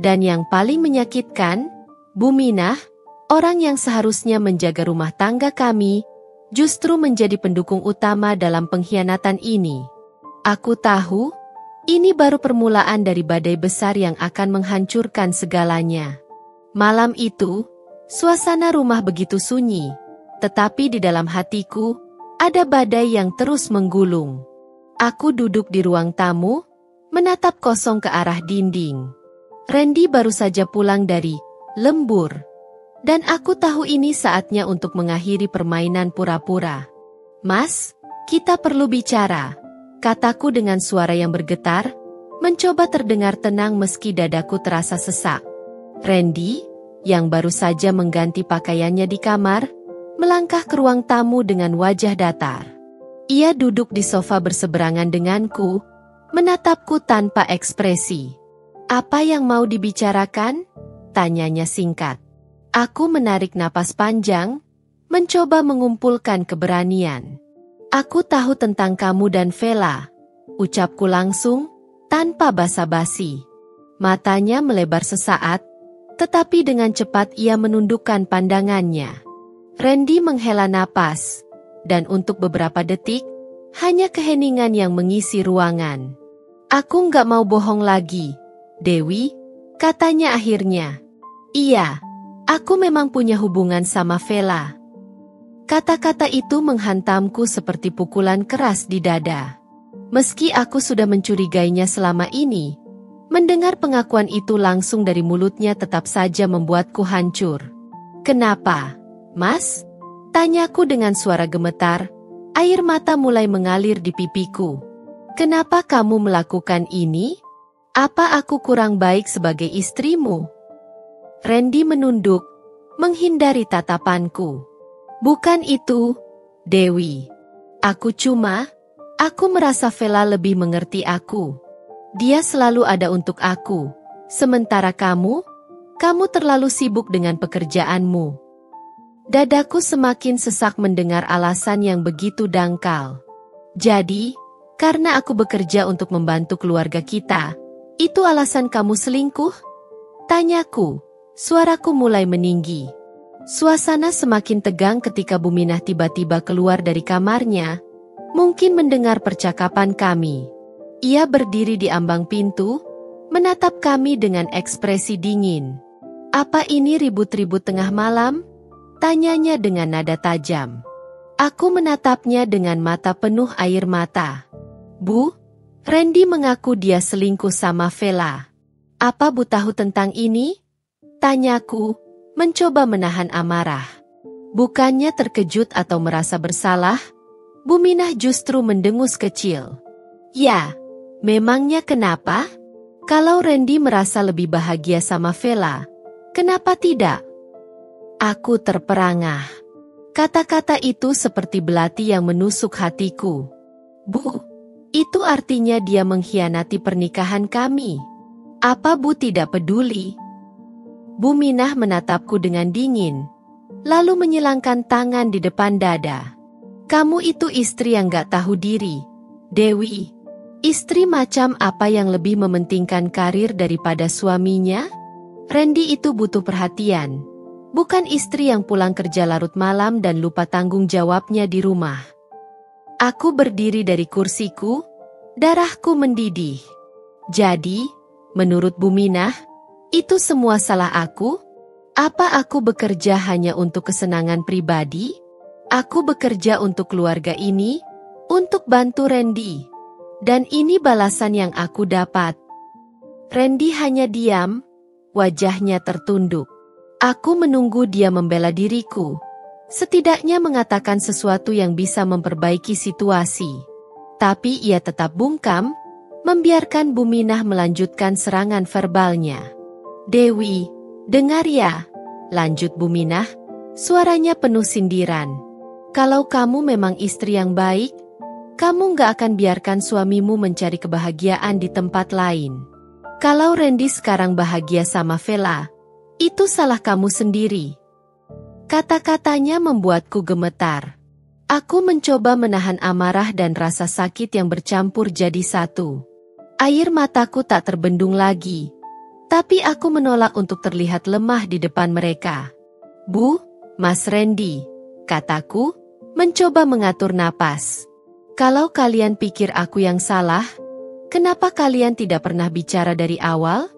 Dan yang paling menyakitkan, Bu Minah, orang yang seharusnya menjaga rumah tangga kami, justru menjadi pendukung utama dalam pengkhianatan ini. Aku tahu, ini baru permulaan dari badai besar yang akan menghancurkan segalanya. Malam itu, suasana rumah begitu sunyi. Tetapi di dalam hatiku, ada badai yang terus menggulung. Aku duduk di ruang tamu, menatap kosong ke arah dinding. Randy baru saja pulang dari lembur. Dan aku tahu ini saatnya untuk mengakhiri permainan pura-pura. Mas, kita perlu bicara, kataku dengan suara yang bergetar, mencoba terdengar tenang meski dadaku terasa sesak. Randy, yang baru saja mengganti pakaiannya di kamar, melangkah ke ruang tamu dengan wajah datar. Ia duduk di sofa berseberangan denganku, menatapku tanpa ekspresi. Apa yang mau dibicarakan? Tanyanya singkat. Aku menarik napas panjang, mencoba mengumpulkan keberanian. Aku tahu tentang kamu dan Vela, ucapku langsung, tanpa basa-basi. Matanya melebar sesaat, tetapi dengan cepat ia menundukkan pandangannya. Randy menghela napas, dan untuk beberapa detik, hanya keheningan yang mengisi ruangan. Aku nggak mau bohong lagi, Dewi, katanya akhirnya. Iya, aku memang punya hubungan sama Vela. Kata-kata itu menghantamku seperti pukulan keras di dada. Meski aku sudah mencurigainya selama ini, mendengar pengakuan itu langsung dari mulutnya tetap saja membuatku hancur. Kenapa? Mas? Tanyaku dengan suara gemetar, air mata mulai mengalir di pipiku. Kenapa kamu melakukan ini? Apa aku kurang baik sebagai istrimu? Randy menunduk, menghindari tatapanku. Bukan itu, Dewi. Aku merasa Vela lebih mengerti aku. Dia selalu ada untuk aku. Sementara kamu terlalu sibuk dengan pekerjaanmu. Dadaku semakin sesak mendengar alasan yang begitu dangkal. Jadi, karena aku bekerja untuk membantu keluarga kita, itu alasan kamu selingkuh? Tanyaku, suaraku mulai meninggi. Suasana semakin tegang ketika Bu Minah tiba-tiba keluar dari kamarnya, mungkin mendengar percakapan kami. Ia berdiri di ambang pintu, menatap kami dengan ekspresi dingin. Apa ini ribut-ribut tengah malam? Tanyanya dengan nada tajam. Aku menatapnya dengan mata penuh air mata. Bu, Randy mengaku dia selingkuh sama Vela. Apa Bu tahu tentang ini? Tanyaku, mencoba menahan amarah. Bukannya terkejut atau merasa bersalah, Bu Minah justru mendengus kecil. Ya, memangnya kenapa? Kalau Randy merasa lebih bahagia sama Vela, kenapa tidak? Aku terperangah. Kata-kata itu seperti belati yang menusuk hatiku. Bu, itu artinya dia mengkhianati pernikahan kami. Apa Bu tidak peduli? Bu Minah menatapku dengan dingin, lalu menyilangkan tangan di depan dada. Kamu itu istri yang gak tahu diri, Dewi. Istri macam apa yang lebih mementingkan karir daripada suaminya? Randy itu butuh perhatian. Bukan istri yang pulang kerja larut malam dan lupa tanggung jawabnya di rumah. Aku berdiri dari kursiku, Darahku mendidih. Jadi, menurut Buminah, itu semua salah aku? Apa aku bekerja hanya untuk kesenangan pribadi? Aku bekerja untuk keluarga ini, untuk bantu Randy. Dan ini balasan yang aku dapat. Randy hanya diam, wajahnya tertunduk. Aku menunggu dia membela diriku. Setidaknya mengatakan sesuatu yang bisa memperbaiki situasi. Tapi ia tetap bungkam, membiarkan Buminah melanjutkan serangan verbalnya. Dewi, dengar ya, lanjut Buminah, suaranya penuh sindiran. Kalau kamu memang istri yang baik, kamu nggak akan biarkan suamimu mencari kebahagiaan di tempat lain. Kalau Randy sekarang bahagia sama Vela, itu salah kamu sendiri. Kata-katanya membuatku gemetar. Aku mencoba menahan amarah dan rasa sakit yang bercampur jadi satu. Air mataku tak terbendung lagi. Tapi aku menolak untuk terlihat lemah di depan mereka. Bu, Mas Randy, kataku, mencoba mengatur napas. Kalau kalian pikir aku yang salah, kenapa kalian tidak pernah bicara dari awal?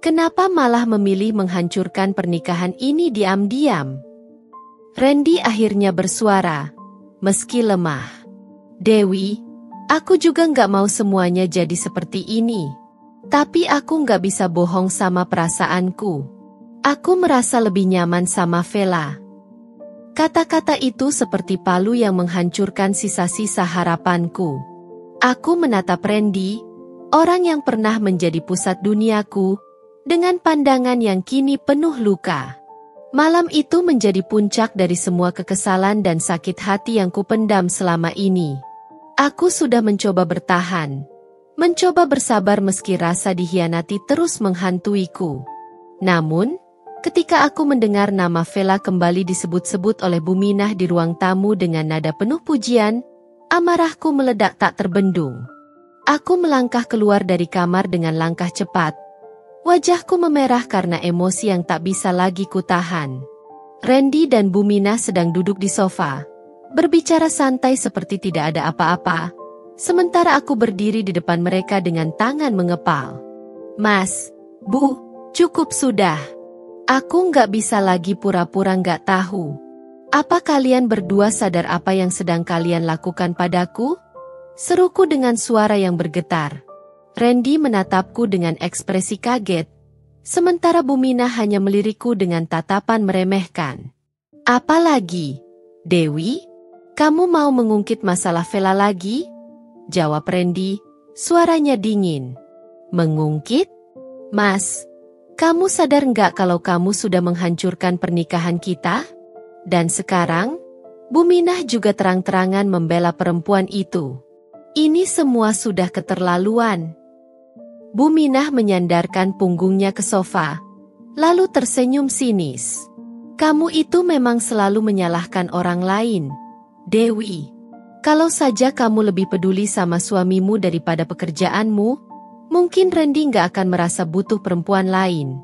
Kenapa malah memilih menghancurkan pernikahan ini diam-diam? Randy akhirnya bersuara, meski lemah. Dewi, aku juga nggak mau semuanya jadi seperti ini. Tapi aku nggak bisa bohong sama perasaanku. Aku merasa lebih nyaman sama Vela. Kata-kata itu seperti palu yang menghancurkan sisa-sisa harapanku. Aku menatap Randy, orang yang pernah menjadi pusat duniaku, dengan pandangan yang kini penuh luka. Malam itu menjadi puncak dari semua kekesalan dan sakit hati yang kupendam selama ini. Aku sudah mencoba bertahan. Mencoba bersabar meski rasa dikhianati terus menghantuiku. Namun, ketika aku mendengar nama Vela kembali disebut-sebut oleh Buminah di ruang tamu dengan nada penuh pujian, amarahku meledak tak terbendung. Aku melangkah keluar dari kamar dengan langkah cepat. Wajahku memerah karena emosi yang tak bisa lagi kutahan. Randy dan Buminah sedang duduk di sofa, berbicara santai seperti tidak ada apa-apa. Sementara aku berdiri di depan mereka dengan tangan mengepal. Mas, Bu, cukup sudah. Aku nggak bisa lagi pura-pura nggak tahu. Apa kalian berdua sadar apa yang sedang kalian lakukan padaku? Seruku dengan suara yang bergetar. Randy menatapku dengan ekspresi kaget. Sementara Buminah hanya melirikku dengan tatapan meremehkan. Apalagi, Dewi, kamu mau mengungkit masalah Vela lagi? Jawab Randy, suaranya dingin. Mengungkit? Mas, kamu sadar nggak kalau kamu sudah menghancurkan pernikahan kita? Dan sekarang, Buminah juga terang-terangan membela perempuan itu. Ini semua sudah keterlaluan. Buminah menyandarkan punggungnya ke sofa, lalu tersenyum sinis. Kamu itu memang selalu menyalahkan orang lain, Dewi. Kalau saja kamu lebih peduli sama suamimu daripada pekerjaanmu, mungkin Randy nggak akan merasa butuh perempuan lain.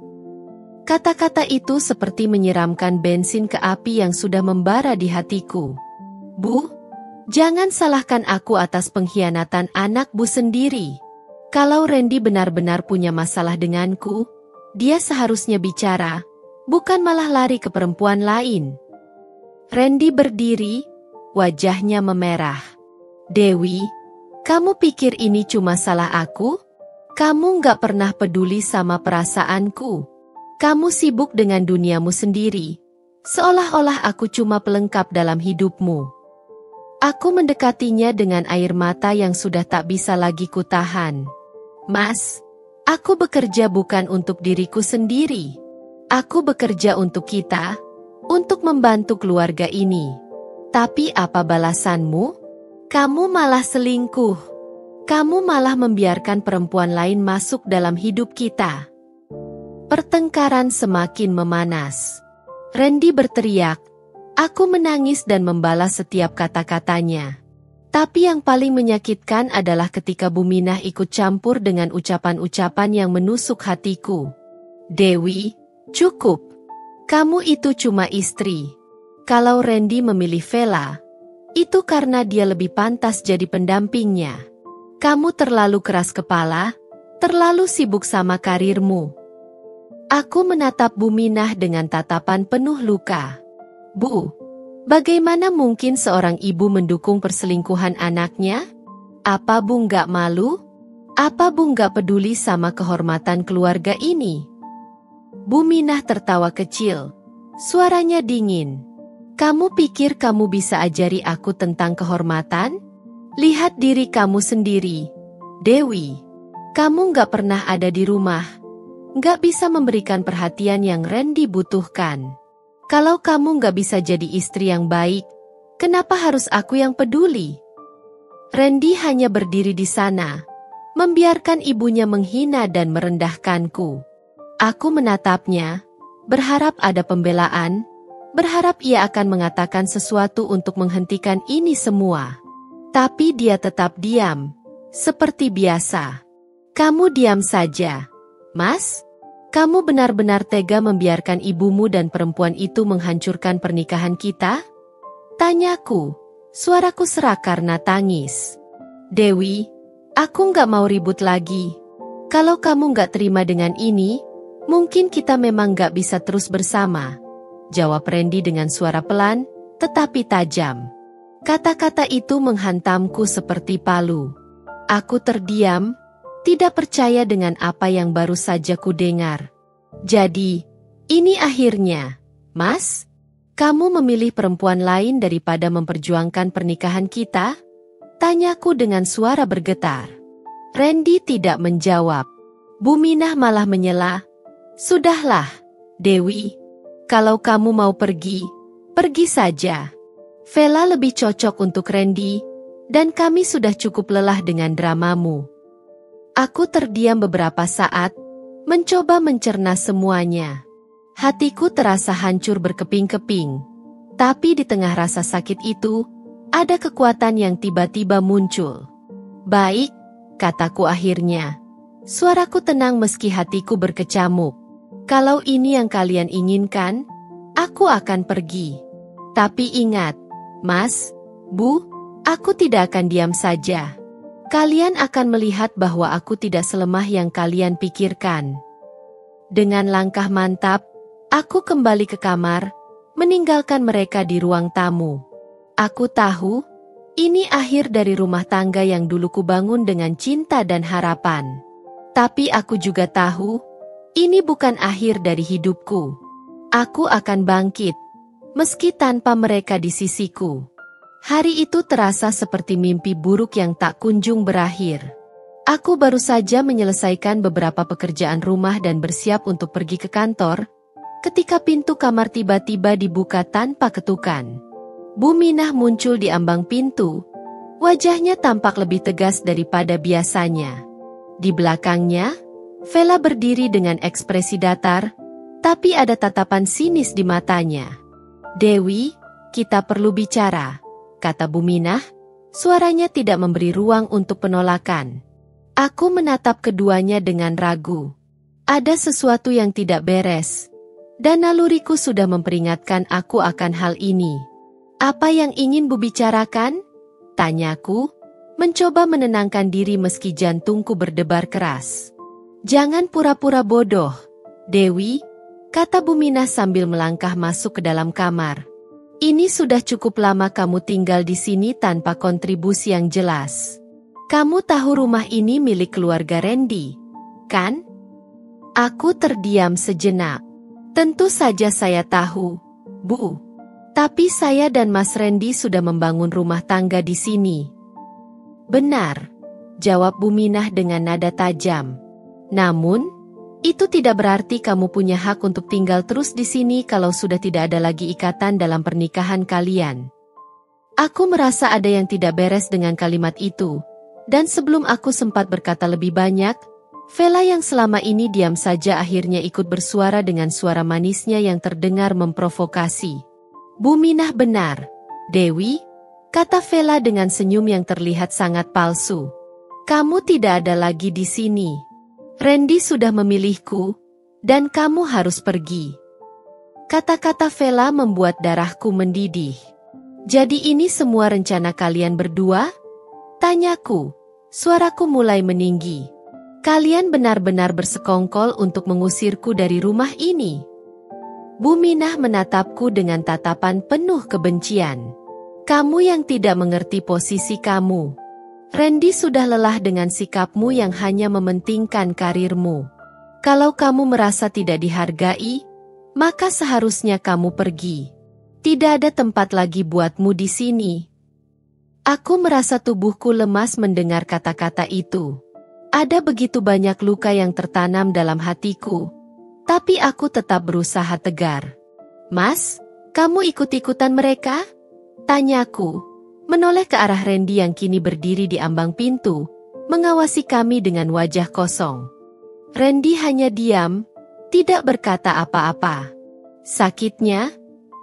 Kata-kata itu seperti menyiramkan bensin ke api yang sudah membara di hatiku. Bu, jangan salahkan aku atas pengkhianatan anak Bu sendiri. Kalau Randy benar-benar punya masalah denganku, dia seharusnya bicara, bukan malah lari ke perempuan lain. Randy berdiri, wajahnya memerah. Dewi, kamu pikir ini cuma salah aku? Kamu nggak pernah peduli sama perasaanku. Kamu sibuk dengan duniamu sendiri. Seolah-olah aku cuma pelengkap dalam hidupmu. Aku mendekatinya dengan air mata yang sudah tak bisa lagi kutahan. Mas, aku bekerja bukan untuk diriku sendiri. Aku bekerja untuk kita, untuk membantu keluarga ini. Tapi apa balasanmu? Kamu malah selingkuh. Kamu malah membiarkan perempuan lain masuk dalam hidup kita. Pertengkaran semakin memanas. Randy berteriak. Aku menangis dan membalas setiap kata-katanya. Tapi yang paling menyakitkan adalah ketika Buminah ikut campur dengan ucapan-ucapan yang menusuk hatiku. Dewi, cukup. Kamu itu cuma istri. Kalau Randy memilih Vela, itu karena dia lebih pantas jadi pendampingnya. Kamu terlalu keras kepala, terlalu sibuk sama karirmu. Aku menatap Bu Minah dengan tatapan penuh luka. Bu, bagaimana mungkin seorang ibu mendukung perselingkuhan anaknya? Apa Bu nggak malu? Apa Bu nggak peduli sama kehormatan keluarga ini? Bu Minah tertawa kecil. Suaranya dingin. Kamu pikir kamu bisa ajari aku tentang kehormatan? Lihat diri kamu sendiri, Dewi. Kamu nggak pernah ada di rumah. Nggak bisa memberikan perhatian yang Randy butuhkan. Kalau kamu nggak bisa jadi istri yang baik, kenapa harus aku yang peduli? Randy hanya berdiri di sana, membiarkan ibunya menghina dan merendahkanku. Aku menatapnya, berharap ada pembelaan, berharap ia akan mengatakan sesuatu untuk menghentikan ini semua. Tapi dia tetap diam, seperti biasa. Kamu diam saja, Mas. Kamu benar-benar tega membiarkan ibumu dan perempuan itu menghancurkan pernikahan kita? Tanyaku, suaraku serak karena tangis. Dewi, aku nggak mau ribut lagi. Kalau kamu nggak terima dengan ini, mungkin kita memang nggak bisa terus bersama. Jawab Randy dengan suara pelan, tetapi tajam. Kata-kata itu menghantamku seperti palu. Aku terdiam, tidak percaya dengan apa yang baru saja kudengar. Jadi, ini akhirnya, Mas? Kamu memilih perempuan lain daripada memperjuangkan pernikahan kita? Tanyaku dengan suara bergetar. Randy tidak menjawab. Bu Minah malah menyela. Sudahlah, Dewi. Kalau kamu mau pergi, pergi saja. Vela lebih cocok untuk Randy, dan kami sudah cukup lelah dengan dramamu. Aku terdiam beberapa saat, mencoba mencerna semuanya. Hatiku terasa hancur berkeping-keping. Tapi di tengah rasa sakit itu, ada kekuatan yang tiba-tiba muncul. Baik, kataku akhirnya. Suaraku tenang meski hatiku berkecamuk. Kalau ini yang kalian inginkan, aku akan pergi. Tapi ingat, Mas, Bu, aku tidak akan diam saja. Kalian akan melihat bahwa aku tidak selemah yang kalian pikirkan. Dengan langkah mantap, aku kembali ke kamar, meninggalkan mereka di ruang tamu. Aku tahu, ini akhir dari rumah tangga yang dulu kubangun dengan cinta dan harapan. Tapi aku juga tahu, ini bukan akhir dari hidupku. Aku akan bangkit, meski tanpa mereka di sisiku. Hari itu terasa seperti mimpi buruk yang tak kunjung berakhir. Aku baru saja menyelesaikan beberapa pekerjaan rumah dan bersiap untuk pergi ke kantor, ketika pintu kamar tiba-tiba dibuka tanpa ketukan. Bu Minah muncul di ambang pintu. Wajahnya tampak lebih tegas daripada biasanya. Di belakangnya, Vela berdiri dengan ekspresi datar, tapi ada tatapan sinis di matanya. Dewi, kita perlu bicara, kata Bu Minah. Suaranya tidak memberi ruang untuk penolakan. Aku menatap keduanya dengan ragu. Ada sesuatu yang tidak beres, dan naluriku sudah memperingatkan aku akan hal ini. Apa yang ingin Bu bicarakan? Tanyaku, mencoba menenangkan diri meski jantungku berdebar keras. Jangan pura-pura bodoh, Dewi, kata Bu Minah sambil melangkah masuk ke dalam kamar. Ini sudah cukup lama kamu tinggal di sini tanpa kontribusi yang jelas. Kamu tahu rumah ini milik keluarga Randy, kan? Aku terdiam sejenak. Tentu saja saya tahu, Bu. Tapi saya dan Mas Randy sudah membangun rumah tangga di sini. Benar, jawab Bu Minah dengan nada tajam. Namun, itu tidak berarti kamu punya hak untuk tinggal terus di sini kalau sudah tidak ada lagi ikatan dalam pernikahan kalian. Aku merasa ada yang tidak beres dengan kalimat itu, dan sebelum aku sempat berkata lebih banyak, Vela yang selama ini diam saja akhirnya ikut bersuara dengan suara manisnya yang terdengar memprovokasi. Bu Minah benar, Dewi, kata Vela dengan senyum yang terlihat sangat palsu. Kamu tidak ada lagi di sini. Randy sudah memilihku, dan kamu harus pergi. Kata-kata Vela membuat darahku mendidih. Jadi ini semua rencana kalian berdua? Tanyaku, Suaraku mulai meninggi. Kalian benar-benar bersekongkol untuk mengusirku dari rumah ini. Bu Minah menatapku dengan tatapan penuh kebencian. Kamu yang tidak mengerti posisi kamu. Randy sudah lelah dengan sikapmu yang hanya mementingkan karirmu. Kalau kamu merasa tidak dihargai, maka seharusnya kamu pergi. Tidak ada tempat lagi buatmu di sini. Aku merasa tubuhku lemas mendengar kata-kata itu. Ada begitu banyak luka yang tertanam dalam hatiku, tapi aku tetap berusaha tegar. Mas, kamu ikut-ikutan mereka? Tanyaku, menoleh ke arah Randy yang kini berdiri di ambang pintu, mengawasi kami dengan wajah kosong. Randy hanya diam, tidak berkata apa-apa. Sakitnya,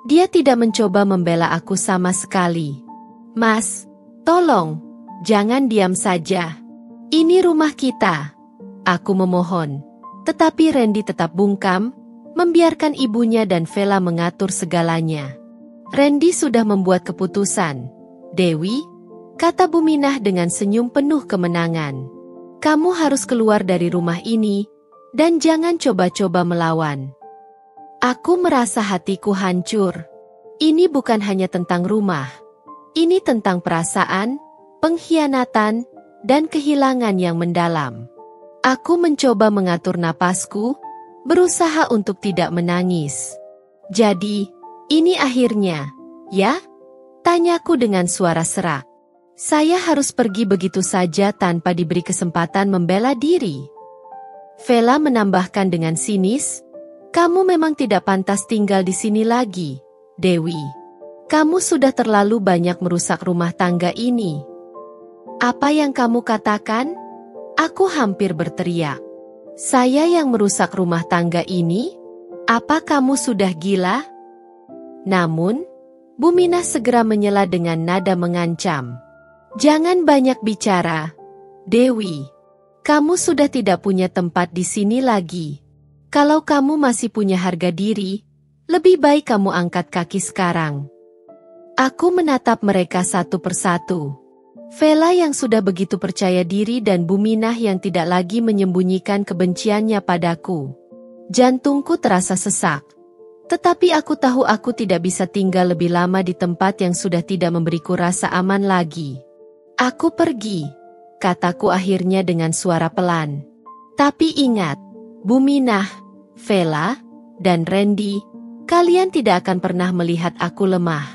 dia tidak mencoba membela aku sama sekali. Mas, tolong, jangan diam saja. Ini rumah kita. Aku memohon. Tetapi Randy tetap bungkam, membiarkan ibunya dan Vela mengatur segalanya. Randy sudah membuat keputusan. Dewi, kata Bu Minah dengan senyum penuh kemenangan. Kamu harus keluar dari rumah ini, dan jangan coba-coba melawan. Aku merasa hatiku hancur. Ini bukan hanya tentang rumah. Ini tentang perasaan, pengkhianatan, dan kehilangan yang mendalam. Aku mencoba mengatur napasku, berusaha untuk tidak menangis. Jadi, ini akhirnya, ya? Tanyaku dengan suara serak. Saya harus pergi begitu saja tanpa diberi kesempatan membela diri. Vela menambahkan dengan sinis, kamu memang tidak pantas tinggal di sini lagi, Dewi. Kamu sudah terlalu banyak merusak rumah tangga ini. Apa yang kamu katakan? Aku hampir berteriak. Saya yang merusak rumah tangga ini? Apa kamu sudah gila? Namun, Bu Minah segera menyela dengan nada mengancam. Jangan banyak bicara, Dewi. Kamu sudah tidak punya tempat di sini lagi. Kalau kamu masih punya harga diri, lebih baik kamu angkat kaki sekarang. Aku menatap mereka satu persatu. Vela yang sudah begitu percaya diri dan Bu Minah yang tidak lagi menyembunyikan kebenciannya padaku. Jantungku terasa sesak. Tetapi aku tahu aku tidak bisa tinggal lebih lama di tempat yang sudah tidak memberiku rasa aman lagi. Aku pergi, kataku akhirnya dengan suara pelan. Tapi ingat, Bu Minah, Vela, dan Randy, kalian tidak akan pernah melihat aku lemah.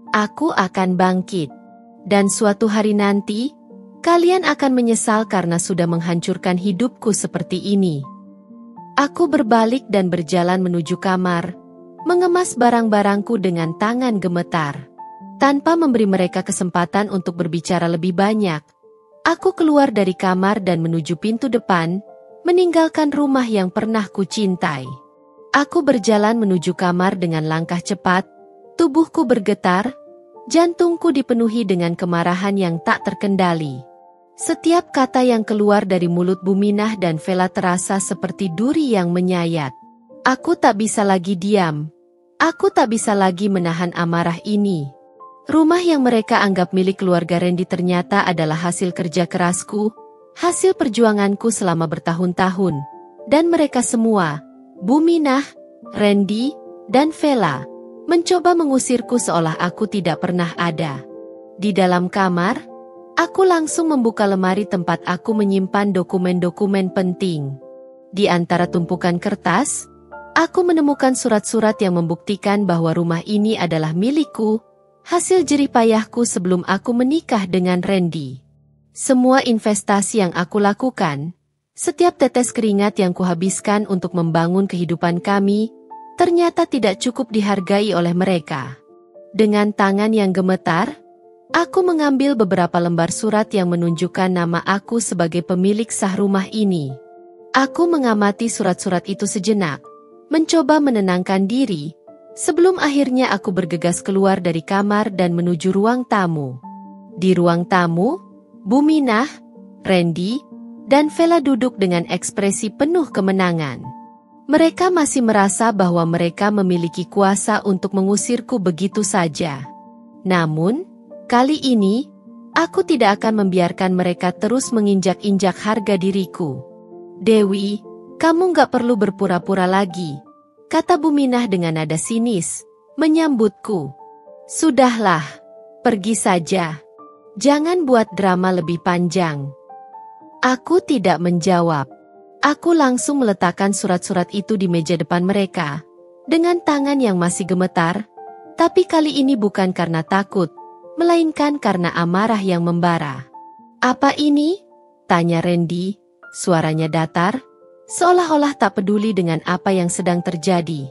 Aku akan bangkit. Dan suatu hari nanti, kalian akan menyesal karena sudah menghancurkan hidupku seperti ini. Aku berbalik dan berjalan menuju kamar, mengemas barang-barangku dengan tangan gemetar. Tanpa memberi mereka kesempatan untuk berbicara lebih banyak, aku keluar dari kamar dan menuju pintu depan, meninggalkan rumah yang pernah kucintai. Aku berjalan menuju kamar dengan langkah cepat, tubuhku bergetar, jantungku dipenuhi dengan kemarahan yang tak terkendali. Setiap kata yang keluar dari mulut Bu Minah dan Vela terasa seperti duri yang menyayat. Aku tak bisa lagi diam. Aku tak bisa lagi menahan amarah ini. Rumah yang mereka anggap milik keluarga Randy ternyata adalah hasil kerja kerasku, hasil perjuanganku selama bertahun-tahun. Dan mereka semua, Bu Minah, Randy, dan Vela, mencoba mengusirku seolah aku tidak pernah ada. Di dalam kamar, aku langsung membuka lemari tempat aku menyimpan dokumen-dokumen penting. Di antara tumpukan kertas, aku menemukan surat-surat yang membuktikan bahwa rumah ini adalah milikku, hasil jerih payahku sebelum aku menikah dengan Randy. Semua investasi yang aku lakukan, setiap tetes keringat yang kuhabiskan untuk membangun kehidupan kami, ternyata tidak cukup dihargai oleh mereka. Dengan tangan yang gemetar, aku mengambil beberapa lembar surat yang menunjukkan nama aku sebagai pemilik sah rumah ini. Aku mengamati surat-surat itu sejenak, mencoba menenangkan diri, sebelum akhirnya aku bergegas keluar dari kamar dan menuju ruang tamu. Di ruang tamu, Bu Minah, Randy, dan Vela duduk dengan ekspresi penuh kemenangan. Mereka masih merasa bahwa mereka memiliki kuasa untuk mengusirku begitu saja. Namun, kali ini, Aku tidak akan membiarkan mereka terus menginjak-injak harga diriku. Dewi, kamu nggak perlu berpura-pura lagi, kata Buminah dengan nada sinis, menyambutku. Sudahlah, pergi saja. Jangan buat drama lebih panjang. Aku tidak menjawab. Aku langsung meletakkan surat-surat itu di meja depan mereka, dengan tangan yang masih gemetar, tapi kali ini bukan karena takut, melainkan karena amarah yang membara. Apa ini? Tanya Randy, suaranya datar, seolah-olah tak peduli dengan apa yang sedang terjadi.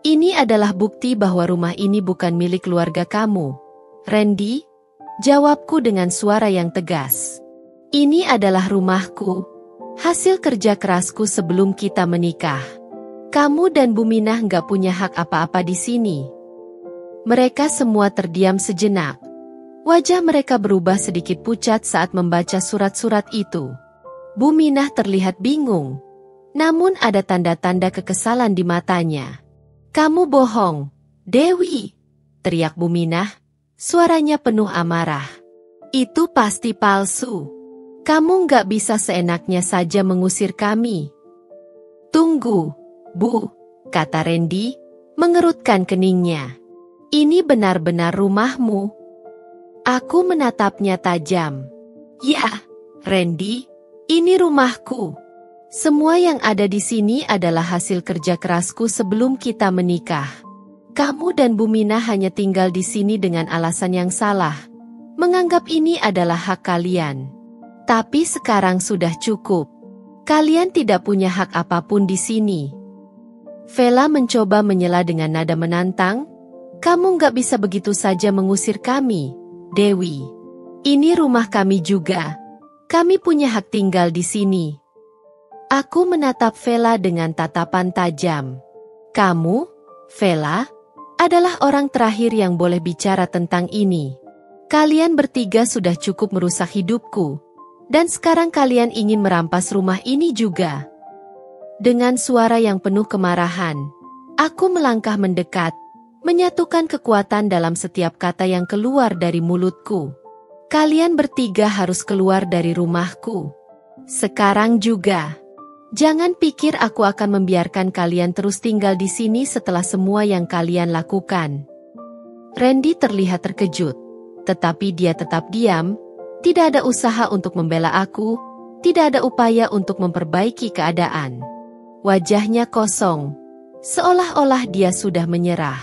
Ini adalah bukti bahwa rumah ini bukan milik keluarga kamu, Randy, jawabku dengan suara yang tegas. Ini adalah rumahku, hasil kerja kerasku sebelum kita menikah. Kamu dan Buminah nggak punya hak apa-apa di sini. Mereka semua terdiam sejenak. Wajah mereka berubah sedikit pucat saat membaca surat-surat itu. Buminah terlihat bingung, namun ada tanda-tanda kekesalan di matanya. Kamu bohong, Dewi, teriak Buminah, suaranya penuh amarah. Itu pasti palsu. Kamu nggak bisa seenaknya saja mengusir kami. Tunggu, Bu, kata Randy, mengerutkan keningnya. Ini benar-benar rumahmu. Aku menatapnya tajam. Ya, Randy, ini rumahku. Semua yang ada di sini adalah hasil kerja kerasku sebelum kita menikah. Kamu dan Buminah hanya tinggal di sini dengan alasan yang salah, menganggap ini adalah hak kalian. Tapi sekarang sudah cukup. Kalian tidak punya hak apapun di sini. Vela mencoba menyela dengan nada menantang. Kamu nggak bisa begitu saja mengusir kami, Dewi. Ini rumah kami juga. Kami punya hak tinggal di sini. Aku menatap Vela dengan tatapan tajam. Kamu, Vela, adalah orang terakhir yang boleh bicara tentang ini. Kalian bertiga sudah cukup merusak hidupku. Dan sekarang kalian ingin merampas rumah ini juga. Dengan suara yang penuh kemarahan, aku melangkah mendekat, menyatukan kekuatan dalam setiap kata yang keluar dari mulutku. Kalian bertiga harus keluar dari rumahku. Sekarang juga. Jangan pikir aku akan membiarkan kalian terus tinggal di sini setelah semua yang kalian lakukan. Randy terlihat terkejut, tetapi dia tetap diam. Tidak ada usaha untuk membela aku, tidak ada upaya untuk memperbaiki keadaan. Wajahnya kosong, seolah-olah dia sudah menyerah.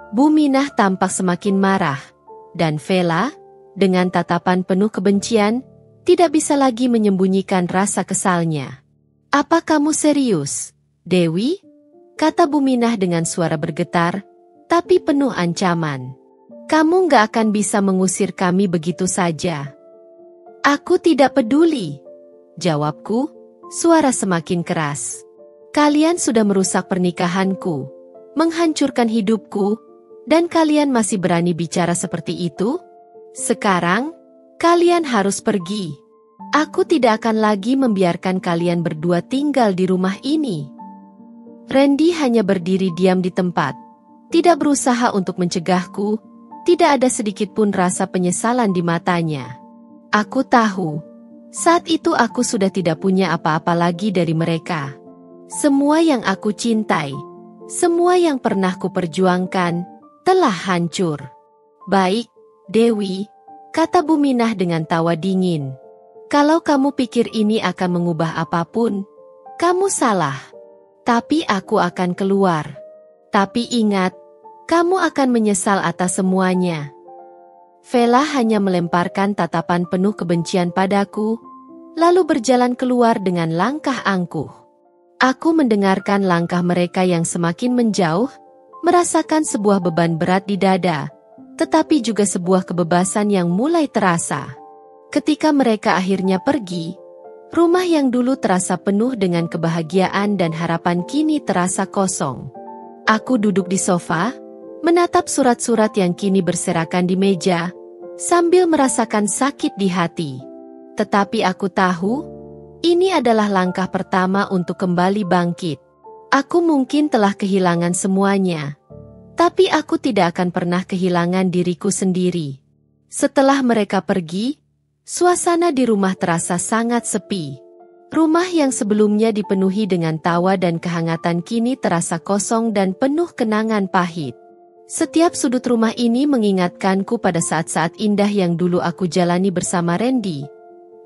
Buminah tampak semakin marah, dan Vela, dengan tatapan penuh kebencian, tidak bisa lagi menyembunyikan rasa kesalnya. Apa kamu serius, Dewi? Kata Buminah dengan suara bergetar, tapi penuh ancaman. Kamu nggak akan bisa mengusir kami begitu saja. Aku tidak peduli, jawabku, suara semakin keras. Kalian sudah merusak pernikahanku, menghancurkan hidupku, dan kalian masih berani bicara seperti itu? Sekarang, kalian harus pergi. Aku tidak akan lagi membiarkan kalian berdua tinggal di rumah ini. Randy hanya berdiri diam di tempat, tidak berusaha untuk mencegahku, tidak ada sedikit pun rasa penyesalan di matanya. Aku tahu, saat itu aku sudah tidak punya apa-apa lagi dari mereka. Semua yang aku cintai, semua yang pernah kuperjuangkan, telah hancur. Baik, Dewi, kata Buminah dengan tawa dingin. Kalau kamu pikir ini akan mengubah apapun, kamu salah. Tapi aku akan keluar. Tapi ingat, kamu akan menyesal atas semuanya. Vela hanya melemparkan tatapan penuh kebencian padaku, lalu berjalan keluar dengan langkah angkuh. Aku mendengarkan langkah mereka yang semakin menjauh, merasakan sebuah beban berat di dada, tetapi juga sebuah kebebasan yang mulai terasa. Ketika mereka akhirnya pergi, rumah yang dulu terasa penuh dengan kebahagiaan dan harapan kini terasa kosong. Aku duduk di sofa, menatap surat-surat yang kini berserakan di meja, sambil merasakan sakit di hati. Tetapi aku tahu, ini adalah langkah pertama untuk kembali bangkit. Aku mungkin telah kehilangan semuanya, tapi aku tidak akan pernah kehilangan diriku sendiri. Setelah mereka pergi, Suasana di rumah terasa sangat sepi. Rumah yang sebelumnya dipenuhi dengan tawa dan kehangatan kini terasa kosong dan penuh kenangan pahit. Setiap sudut rumah ini mengingatkanku pada saat-saat indah yang dulu aku jalani bersama Randy.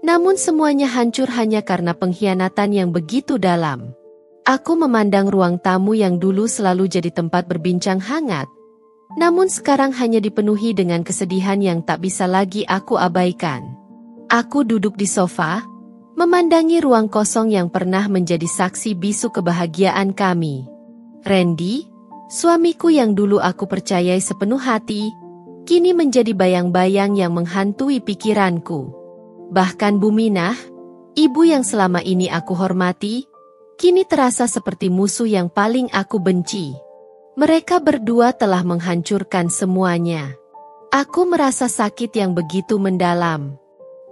Namun semuanya hancur hanya karena pengkhianatan yang begitu dalam. Aku memandang ruang tamu yang dulu selalu jadi tempat berbincang hangat. Namun sekarang hanya dipenuhi dengan kesedihan yang tak bisa lagi aku abaikan. Aku duduk di sofa, memandangi ruang kosong yang pernah menjadi saksi bisu kebahagiaan kami. Randy, suamiku yang dulu aku percayai sepenuh hati, kini menjadi bayang-bayang yang menghantui pikiranku. Bahkan Buminah, ibu yang selama ini aku hormati, kini terasa seperti musuh yang paling aku benci. Mereka berdua telah menghancurkan semuanya. Aku merasa sakit yang begitu mendalam.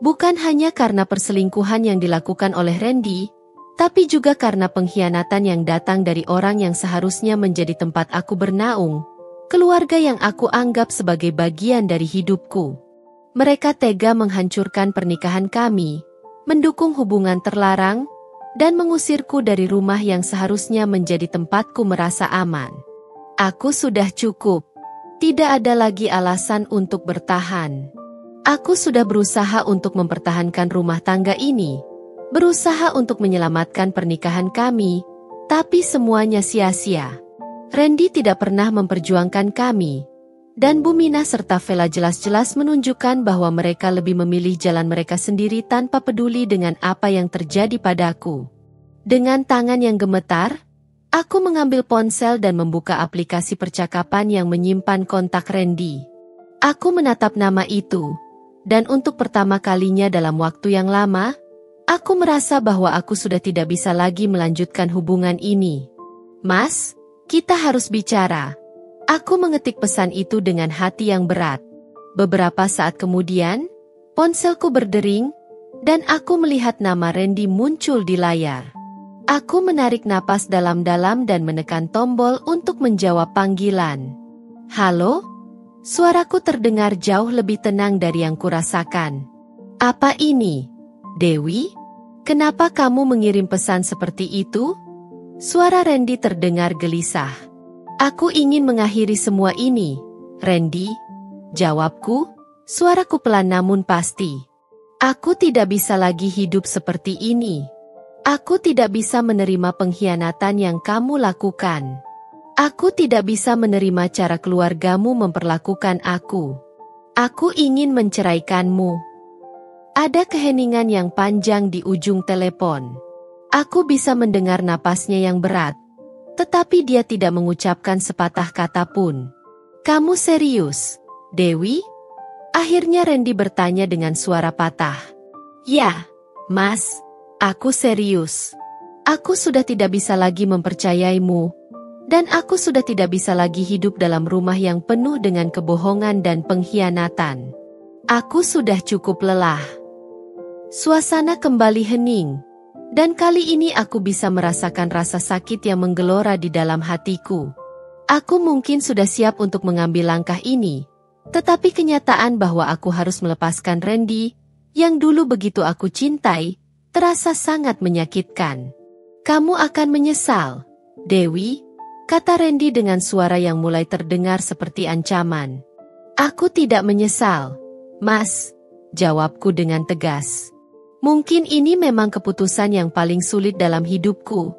Bukan hanya karena perselingkuhan yang dilakukan oleh Randy, tapi juga karena pengkhianatan yang datang dari orang yang seharusnya menjadi tempat aku bernaung, keluarga yang aku anggap sebagai bagian dari hidupku. Mereka tega menghancurkan pernikahan kami, mendukung hubungan terlarang, dan mengusirku dari rumah yang seharusnya menjadi tempatku merasa aman. Aku sudah cukup. Tidak ada lagi alasan untuk bertahan. Aku sudah berusaha untuk mempertahankan rumah tangga ini, berusaha untuk menyelamatkan pernikahan kami, tapi semuanya sia-sia. Randy tidak pernah memperjuangkan kami, dan Buminah serta Vela jelas-jelas menunjukkan bahwa mereka lebih memilih jalan mereka sendiri tanpa peduli dengan apa yang terjadi padaku. Dengan tangan yang gemetar, aku mengambil ponsel dan membuka aplikasi percakapan yang menyimpan kontak Randy. Aku menatap nama itu, dan untuk pertama kalinya dalam waktu yang lama, aku merasa bahwa aku sudah tidak bisa lagi melanjutkan hubungan ini. Mas, kita harus bicara. Aku mengetik pesan itu dengan hati yang berat. Beberapa saat kemudian, ponselku berdering, dan aku melihat nama Randy muncul di layar. Aku menarik napas dalam-dalam dan menekan tombol untuk menjawab panggilan. Halo? Suaraku terdengar jauh lebih tenang dari yang kurasakan. Apa ini? Dewi? Kenapa kamu mengirim pesan seperti itu? Suara Randy terdengar gelisah. Aku ingin mengakhiri semua ini, Randy. Jawabku, suaraku pelan namun pasti. Aku tidak bisa lagi hidup seperti ini. Aku tidak bisa menerima pengkhianatan yang kamu lakukan. Aku tidak bisa menerima cara keluargamu memperlakukan aku. Aku ingin menceraikanmu. Ada keheningan yang panjang di ujung telepon. Aku bisa mendengar napasnya yang berat, tetapi dia tidak mengucapkan sepatah kata pun. Kamu serius, Dewi? Akhirnya Randy bertanya dengan suara patah. Ya, Mas, aku serius. Aku sudah tidak bisa lagi mempercayaimu. Dan aku sudah tidak bisa lagi hidup dalam rumah yang penuh dengan kebohongan dan pengkhianatan. Aku sudah cukup lelah. Suasana kembali hening, dan kali ini aku bisa merasakan rasa sakit yang menggelora di dalam hatiku. Aku mungkin sudah siap untuk mengambil langkah ini, tetapi kenyataan bahwa aku harus melepaskan Randy, yang dulu begitu aku cintai, terasa sangat menyakitkan. Kamu akan menyesal, Dewi, kata Randy dengan suara yang mulai terdengar seperti ancaman. Aku tidak menyesal, Mas, jawabku dengan tegas. Mungkin ini memang keputusan yang paling sulit dalam hidupku.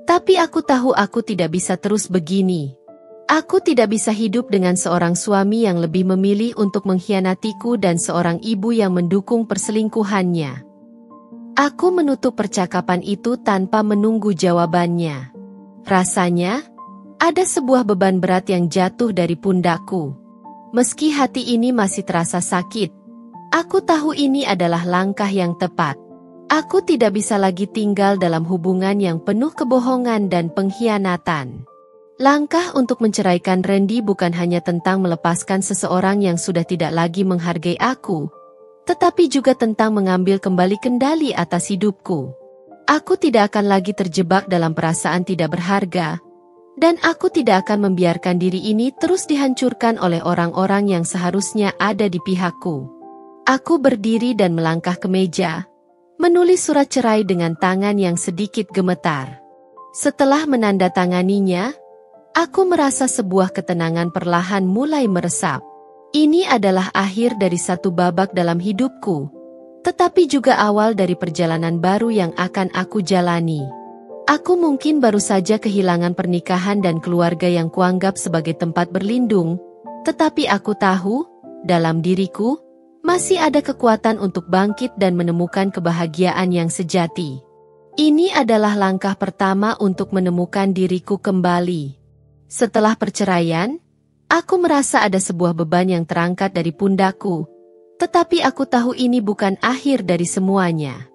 Tapi aku tahu aku tidak bisa terus begini. Aku tidak bisa hidup dengan seorang suami yang lebih memilih untuk mengkhianatiku dan seorang ibu yang mendukung perselingkuhannya. Aku menutup percakapan itu tanpa menunggu jawabannya. Rasanya, ada sebuah beban berat yang jatuh dari pundakku. Meski hati ini masih terasa sakit, aku tahu ini adalah langkah yang tepat. Aku tidak bisa lagi tinggal dalam hubungan yang penuh kebohongan dan pengkhianatan. Langkah untuk menceraikan Randy bukan hanya tentang melepaskan seseorang yang sudah tidak lagi menghargai aku, tetapi juga tentang mengambil kembali kendali atas hidupku. Aku tidak akan lagi terjebak dalam perasaan tidak berharga, dan aku tidak akan membiarkan diri ini terus dihancurkan oleh orang-orang yang seharusnya ada di pihakku. Aku berdiri dan melangkah ke meja, menulis surat cerai dengan tangan yang sedikit gemetar. Setelah menandatanganinya, aku merasa sebuah ketenangan perlahan mulai meresap. Ini adalah akhir dari satu babak dalam hidupku, tetapi juga awal dari perjalanan baru yang akan aku jalani. Aku mungkin baru saja kehilangan pernikahan dan keluarga yang kuanggap sebagai tempat berlindung, tetapi aku tahu, dalam diriku, masih ada kekuatan untuk bangkit dan menemukan kebahagiaan yang sejati. Ini adalah langkah pertama untuk menemukan diriku kembali. Setelah perceraian, aku merasa ada sebuah beban yang terangkat dari pundakku, tetapi aku tahu ini bukan akhir dari semuanya.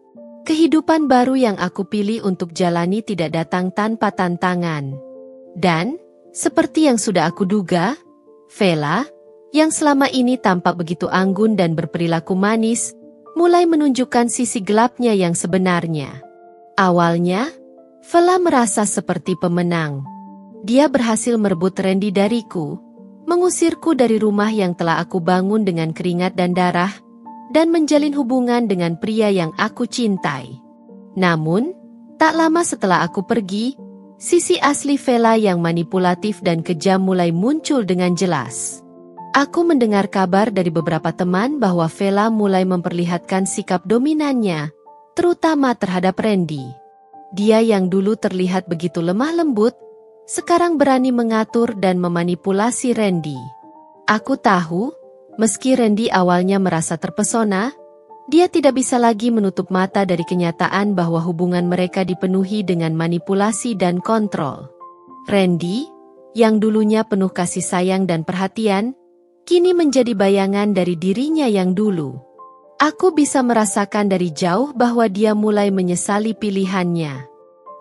Kehidupan baru yang aku pilih untuk jalani tidak datang tanpa tantangan. Dan, seperti yang sudah aku duga, Vela, yang selama ini tampak begitu anggun dan berperilaku manis, mulai menunjukkan sisi gelapnya yang sebenarnya. Awalnya, Vela merasa seperti pemenang. Dia berhasil merebut Randy dariku, mengusirku dari rumah yang telah aku bangun dengan keringat dan darah, dan menjalin hubungan dengan pria yang aku cintai. Namun, tak lama setelah aku pergi, sisi asli Vela yang manipulatif dan kejam mulai muncul dengan jelas. Aku mendengar kabar dari beberapa teman bahwa Vela mulai memperlihatkan sikap dominannya, terutama terhadap Randy. Dia yang dulu terlihat begitu lemah lembut, sekarang berani mengatur dan memanipulasi Randy. Aku tahu, meski Randy awalnya merasa terpesona, dia tidak bisa lagi menutup mata dari kenyataan bahwa hubungan mereka dipenuhi dengan manipulasi dan kontrol. Randy, yang dulunya penuh kasih sayang dan perhatian, kini menjadi bayangan dari dirinya yang dulu. Aku bisa merasakan dari jauh bahwa dia mulai menyesali pilihannya.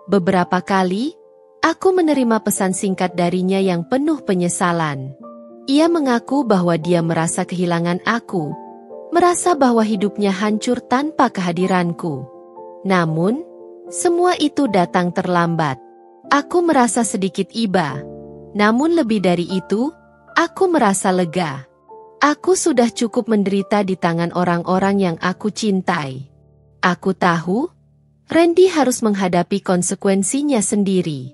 Beberapa kali, aku menerima pesan singkat darinya yang penuh penyesalan. Ia mengaku bahwa dia merasa kehilangan aku, merasa bahwa hidupnya hancur tanpa kehadiranku. Namun, semua itu datang terlambat. Aku merasa sedikit iba, namun lebih dari itu, aku merasa lega. Aku sudah cukup menderita di tangan orang-orang yang aku cintai. Aku tahu, Randy harus menghadapi konsekuensinya sendiri.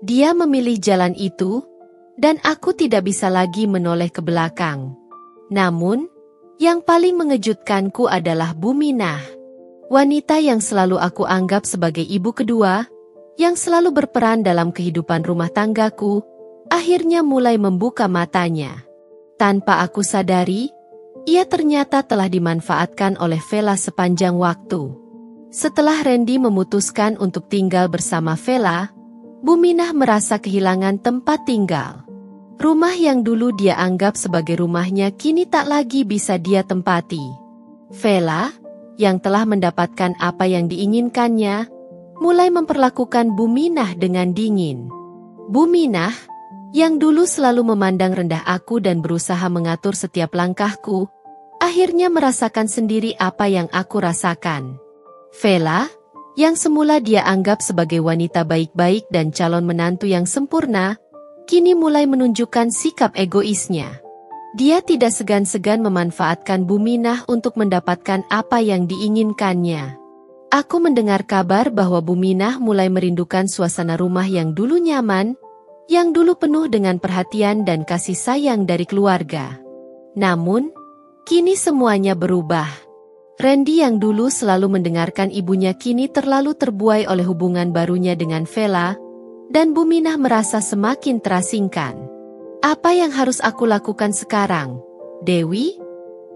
Dia memilih jalan itu, dan aku tidak bisa lagi menoleh ke belakang. Namun, yang paling mengejutkanku adalah Buminah. Wanita yang selalu aku anggap sebagai ibu kedua, yang selalu berperan dalam kehidupan rumah tanggaku, akhirnya mulai membuka matanya. Tanpa aku sadari, ia ternyata telah dimanfaatkan oleh Vela sepanjang waktu. Setelah Randy memutuskan untuk tinggal bersama Vela, Buminah merasa kehilangan tempat tinggal. Rumah yang dulu dia anggap sebagai rumahnya kini tak lagi bisa dia tempati. Vela, yang telah mendapatkan apa yang diinginkannya, mulai memperlakukan Buminah dengan dingin. Buminah, yang dulu selalu memandang rendah aku dan berusaha mengatur setiap langkahku, akhirnya merasakan sendiri apa yang aku rasakan. Vela, yang semula dia anggap sebagai wanita baik-baik dan calon menantu yang sempurna, kini mulai menunjukkan sikap egoisnya. Dia tidak segan-segan memanfaatkan Buminah untuk mendapatkan apa yang diinginkannya. Aku mendengar kabar bahwa Buminah mulai merindukan suasana rumah yang dulu nyaman, yang dulu penuh dengan perhatian dan kasih sayang dari keluarga. Namun, kini semuanya berubah. Randy yang dulu selalu mendengarkan ibunya kini terlalu terbuai oleh hubungan barunya dengan Vela, dan Buminah merasa semakin terasingkan. Apa yang harus aku lakukan sekarang, Dewi?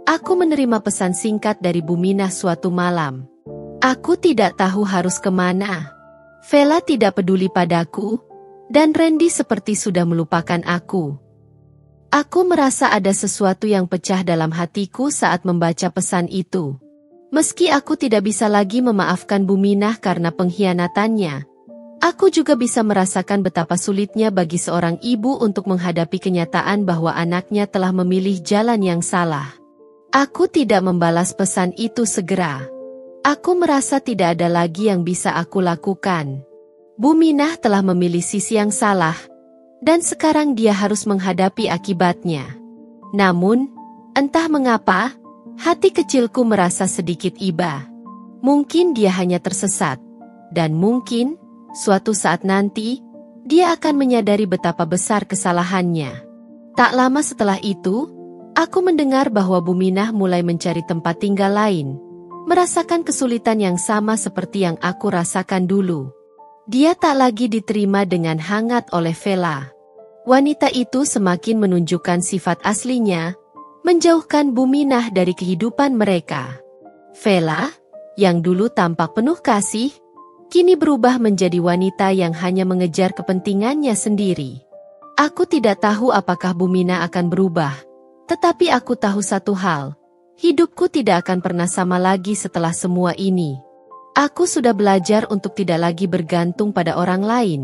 Aku menerima pesan singkat dari Buminah suatu malam. Aku tidak tahu harus kemana. Vela tidak peduli padaku, dan Randy seperti sudah melupakan aku. Aku merasa ada sesuatu yang pecah dalam hatiku saat membaca pesan itu. Meski aku tidak bisa lagi memaafkan Buminah karena pengkhianatannya, aku juga bisa merasakan betapa sulitnya bagi seorang ibu untuk menghadapi kenyataan bahwa anaknya telah memilih jalan yang salah. Aku tidak membalas pesan itu segera. Aku merasa tidak ada lagi yang bisa aku lakukan. Buminah telah memilih sisi yang salah, dan sekarang dia harus menghadapi akibatnya. Namun, entah mengapa, Hati kecilku merasa sedikit iba. Mungkin dia hanya tersesat. Dan mungkin, suatu saat nanti, dia akan menyadari betapa besar kesalahannya. Tak lama setelah itu, aku mendengar bahwa Buminah mulai mencari tempat tinggal lain. Merasakan kesulitan yang sama seperti yang aku rasakan dulu. Dia tak lagi diterima dengan hangat oleh Vela. Wanita itu semakin menunjukkan sifat aslinya, menjauhkan Buminah dari kehidupan mereka. Vela, yang dulu tampak penuh kasih, kini berubah menjadi wanita yang hanya mengejar kepentingannya sendiri. Aku tidak tahu apakah Buminah akan berubah, tetapi aku tahu satu hal, hidupku tidak akan pernah sama lagi setelah semua ini. Aku sudah belajar untuk tidak lagi bergantung pada orang lain,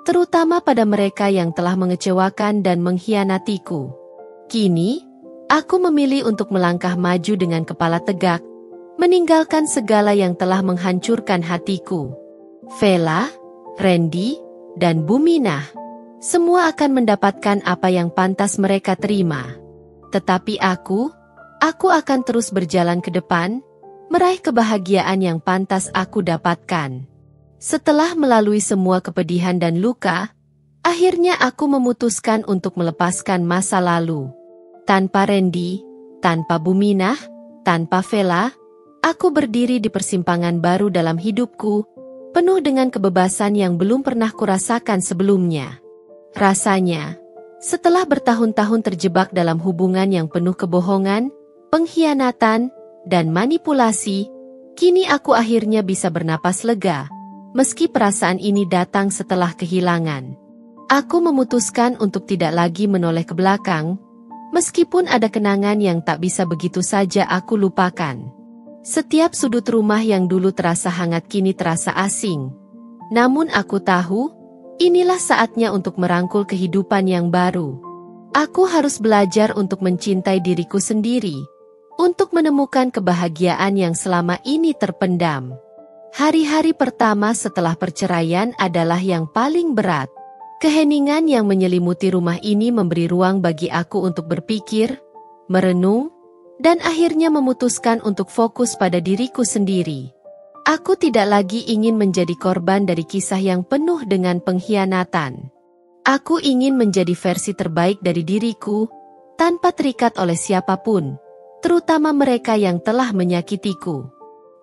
terutama pada mereka yang telah mengecewakan dan mengkhianatiku. Kini, aku memilih untuk melangkah maju dengan kepala tegak, meninggalkan segala yang telah menghancurkan hatiku. Vela, Randy, dan Buminah, semua akan mendapatkan apa yang pantas mereka terima. Tetapi aku akan terus berjalan ke depan, meraih kebahagiaan yang pantas aku dapatkan. Setelah melalui semua kepedihan dan luka, akhirnya aku memutuskan untuk melepaskan masa lalu. Tanpa Randy, tanpa Buminah, tanpa Vela, aku berdiri di persimpangan baru dalam hidupku, penuh dengan kebebasan yang belum pernah kurasakan sebelumnya. Rasanya, setelah bertahun-tahun terjebak dalam hubungan yang penuh kebohongan, pengkhianatan, dan manipulasi, kini aku akhirnya bisa bernapas lega, meski perasaan ini datang setelah kehilangan. Aku memutuskan untuk tidak lagi menoleh ke belakang, meskipun ada kenangan yang tak bisa begitu saja aku lupakan. Setiap sudut rumah yang dulu terasa hangat kini terasa asing. Namun aku tahu, inilah saatnya untuk merangkul kehidupan yang baru. Aku harus belajar untuk mencintai diriku sendiri, untuk menemukan kebahagiaan yang selama ini terpendam. Hari-hari pertama setelah perceraian adalah yang paling berat. Keheningan yang menyelimuti rumah ini memberi ruang bagi aku untuk berpikir, merenung, dan akhirnya memutuskan untuk fokus pada diriku sendiri. Aku tidak lagi ingin menjadi korban dari kisah yang penuh dengan pengkhianatan. Aku ingin menjadi versi terbaik dari diriku, tanpa terikat oleh siapapun, terutama mereka yang telah menyakitiku.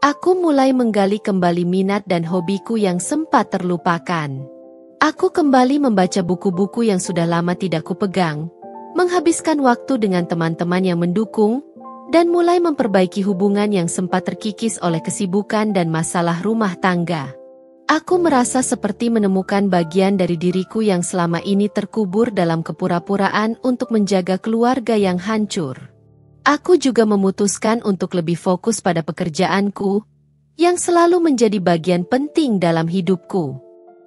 Aku mulai menggali kembali minat dan hobiku yang sempat terlupakan. Aku kembali membaca buku-buku yang sudah lama tidak kupegang, menghabiskan waktu dengan teman-teman yang mendukung, dan mulai memperbaiki hubungan yang sempat terkikis oleh kesibukan dan masalah rumah tangga. Aku merasa seperti menemukan bagian dari diriku yang selama ini terkubur dalam kepura-puraan untuk menjaga keluarga yang hancur. Aku juga memutuskan untuk lebih fokus pada pekerjaanku, yang selalu menjadi bagian penting dalam hidupku.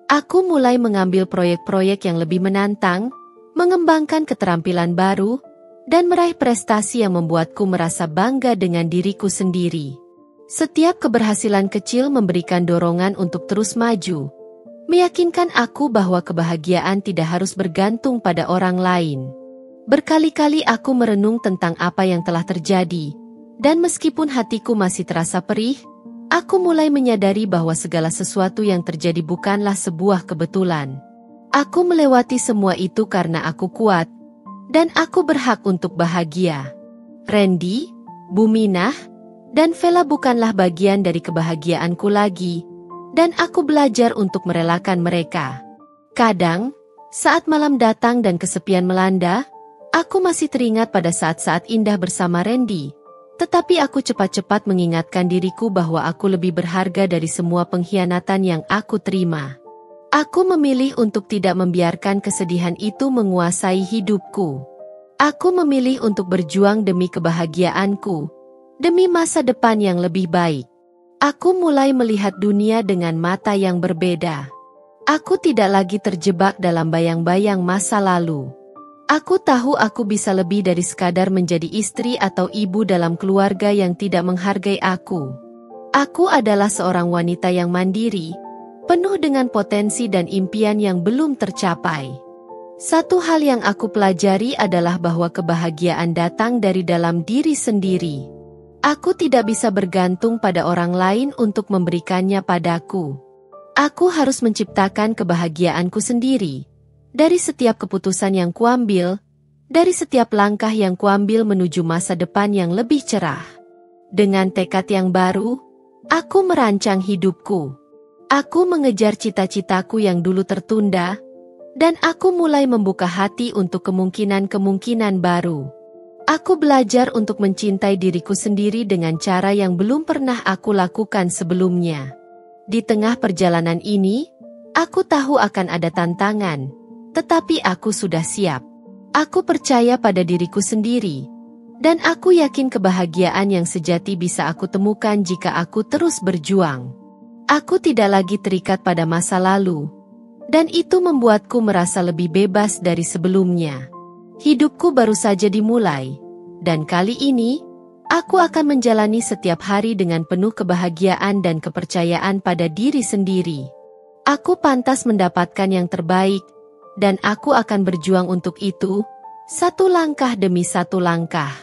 Aku mulai mengambil proyek-proyek yang lebih menantang, mengembangkan keterampilan baru, dan meraih prestasi yang membuatku merasa bangga dengan diriku sendiri. Setiap keberhasilan kecil memberikan dorongan untuk terus maju, meyakinkan aku bahwa kebahagiaan tidak harus bergantung pada orang lain. Berkali-kali aku merenung tentang apa yang telah terjadi, dan meskipun hatiku masih terasa perih, aku mulai menyadari bahwa segala sesuatu yang terjadi bukanlah sebuah kebetulan. Aku melewati semua itu karena aku kuat, dan aku berhak untuk bahagia. Randy, Buminah, dan Vela bukanlah bagian dari kebahagiaanku lagi, dan aku belajar untuk merelakan mereka. Kadang, saat malam datang dan kesepian melanda, aku masih teringat pada saat-saat indah bersama Randy, tetapi aku cepat-cepat mengingatkan diriku bahwa aku lebih berharga dari semua pengkhianatan yang aku terima. Aku memilih untuk tidak membiarkan kesedihan itu menguasai hidupku. Aku memilih untuk berjuang demi kebahagiaanku, demi masa depan yang lebih baik. Aku mulai melihat dunia dengan mata yang berbeda. Aku tidak lagi terjebak dalam bayang-bayang masa lalu. Aku tahu aku bisa lebih dari sekadar menjadi istri atau ibu dalam keluarga yang tidak menghargai aku. Aku adalah seorang wanita yang mandiri, penuh dengan potensi dan impian yang belum tercapai. Satu hal yang aku pelajari adalah bahwa kebahagiaan datang dari dalam diri sendiri. Aku tidak bisa bergantung pada orang lain untuk memberikannya padaku. Aku harus menciptakan kebahagiaanku sendiri. Dari setiap keputusan yang kuambil, dari setiap langkah yang kuambil menuju masa depan yang lebih cerah. Dengan tekad yang baru, aku merancang hidupku. Aku mengejar cita-citaku yang dulu tertunda, dan aku mulai membuka hati untuk kemungkinan-kemungkinan baru. Aku belajar untuk mencintai diriku sendiri dengan cara yang belum pernah aku lakukan sebelumnya. Di tengah perjalanan ini, aku tahu akan ada tantangan, tetapi aku sudah siap. Aku percaya pada diriku sendiri, dan aku yakin kebahagiaan yang sejati bisa aku temukan jika aku terus berjuang. Aku tidak lagi terikat pada masa lalu, dan itu membuatku merasa lebih bebas dari sebelumnya. Hidupku baru saja dimulai, dan kali ini, aku akan menjalani setiap hari dengan penuh kebahagiaan dan kepercayaan pada diri sendiri. Aku pantas mendapatkan yang terbaik, dan aku akan berjuang untuk itu, satu langkah demi satu langkah.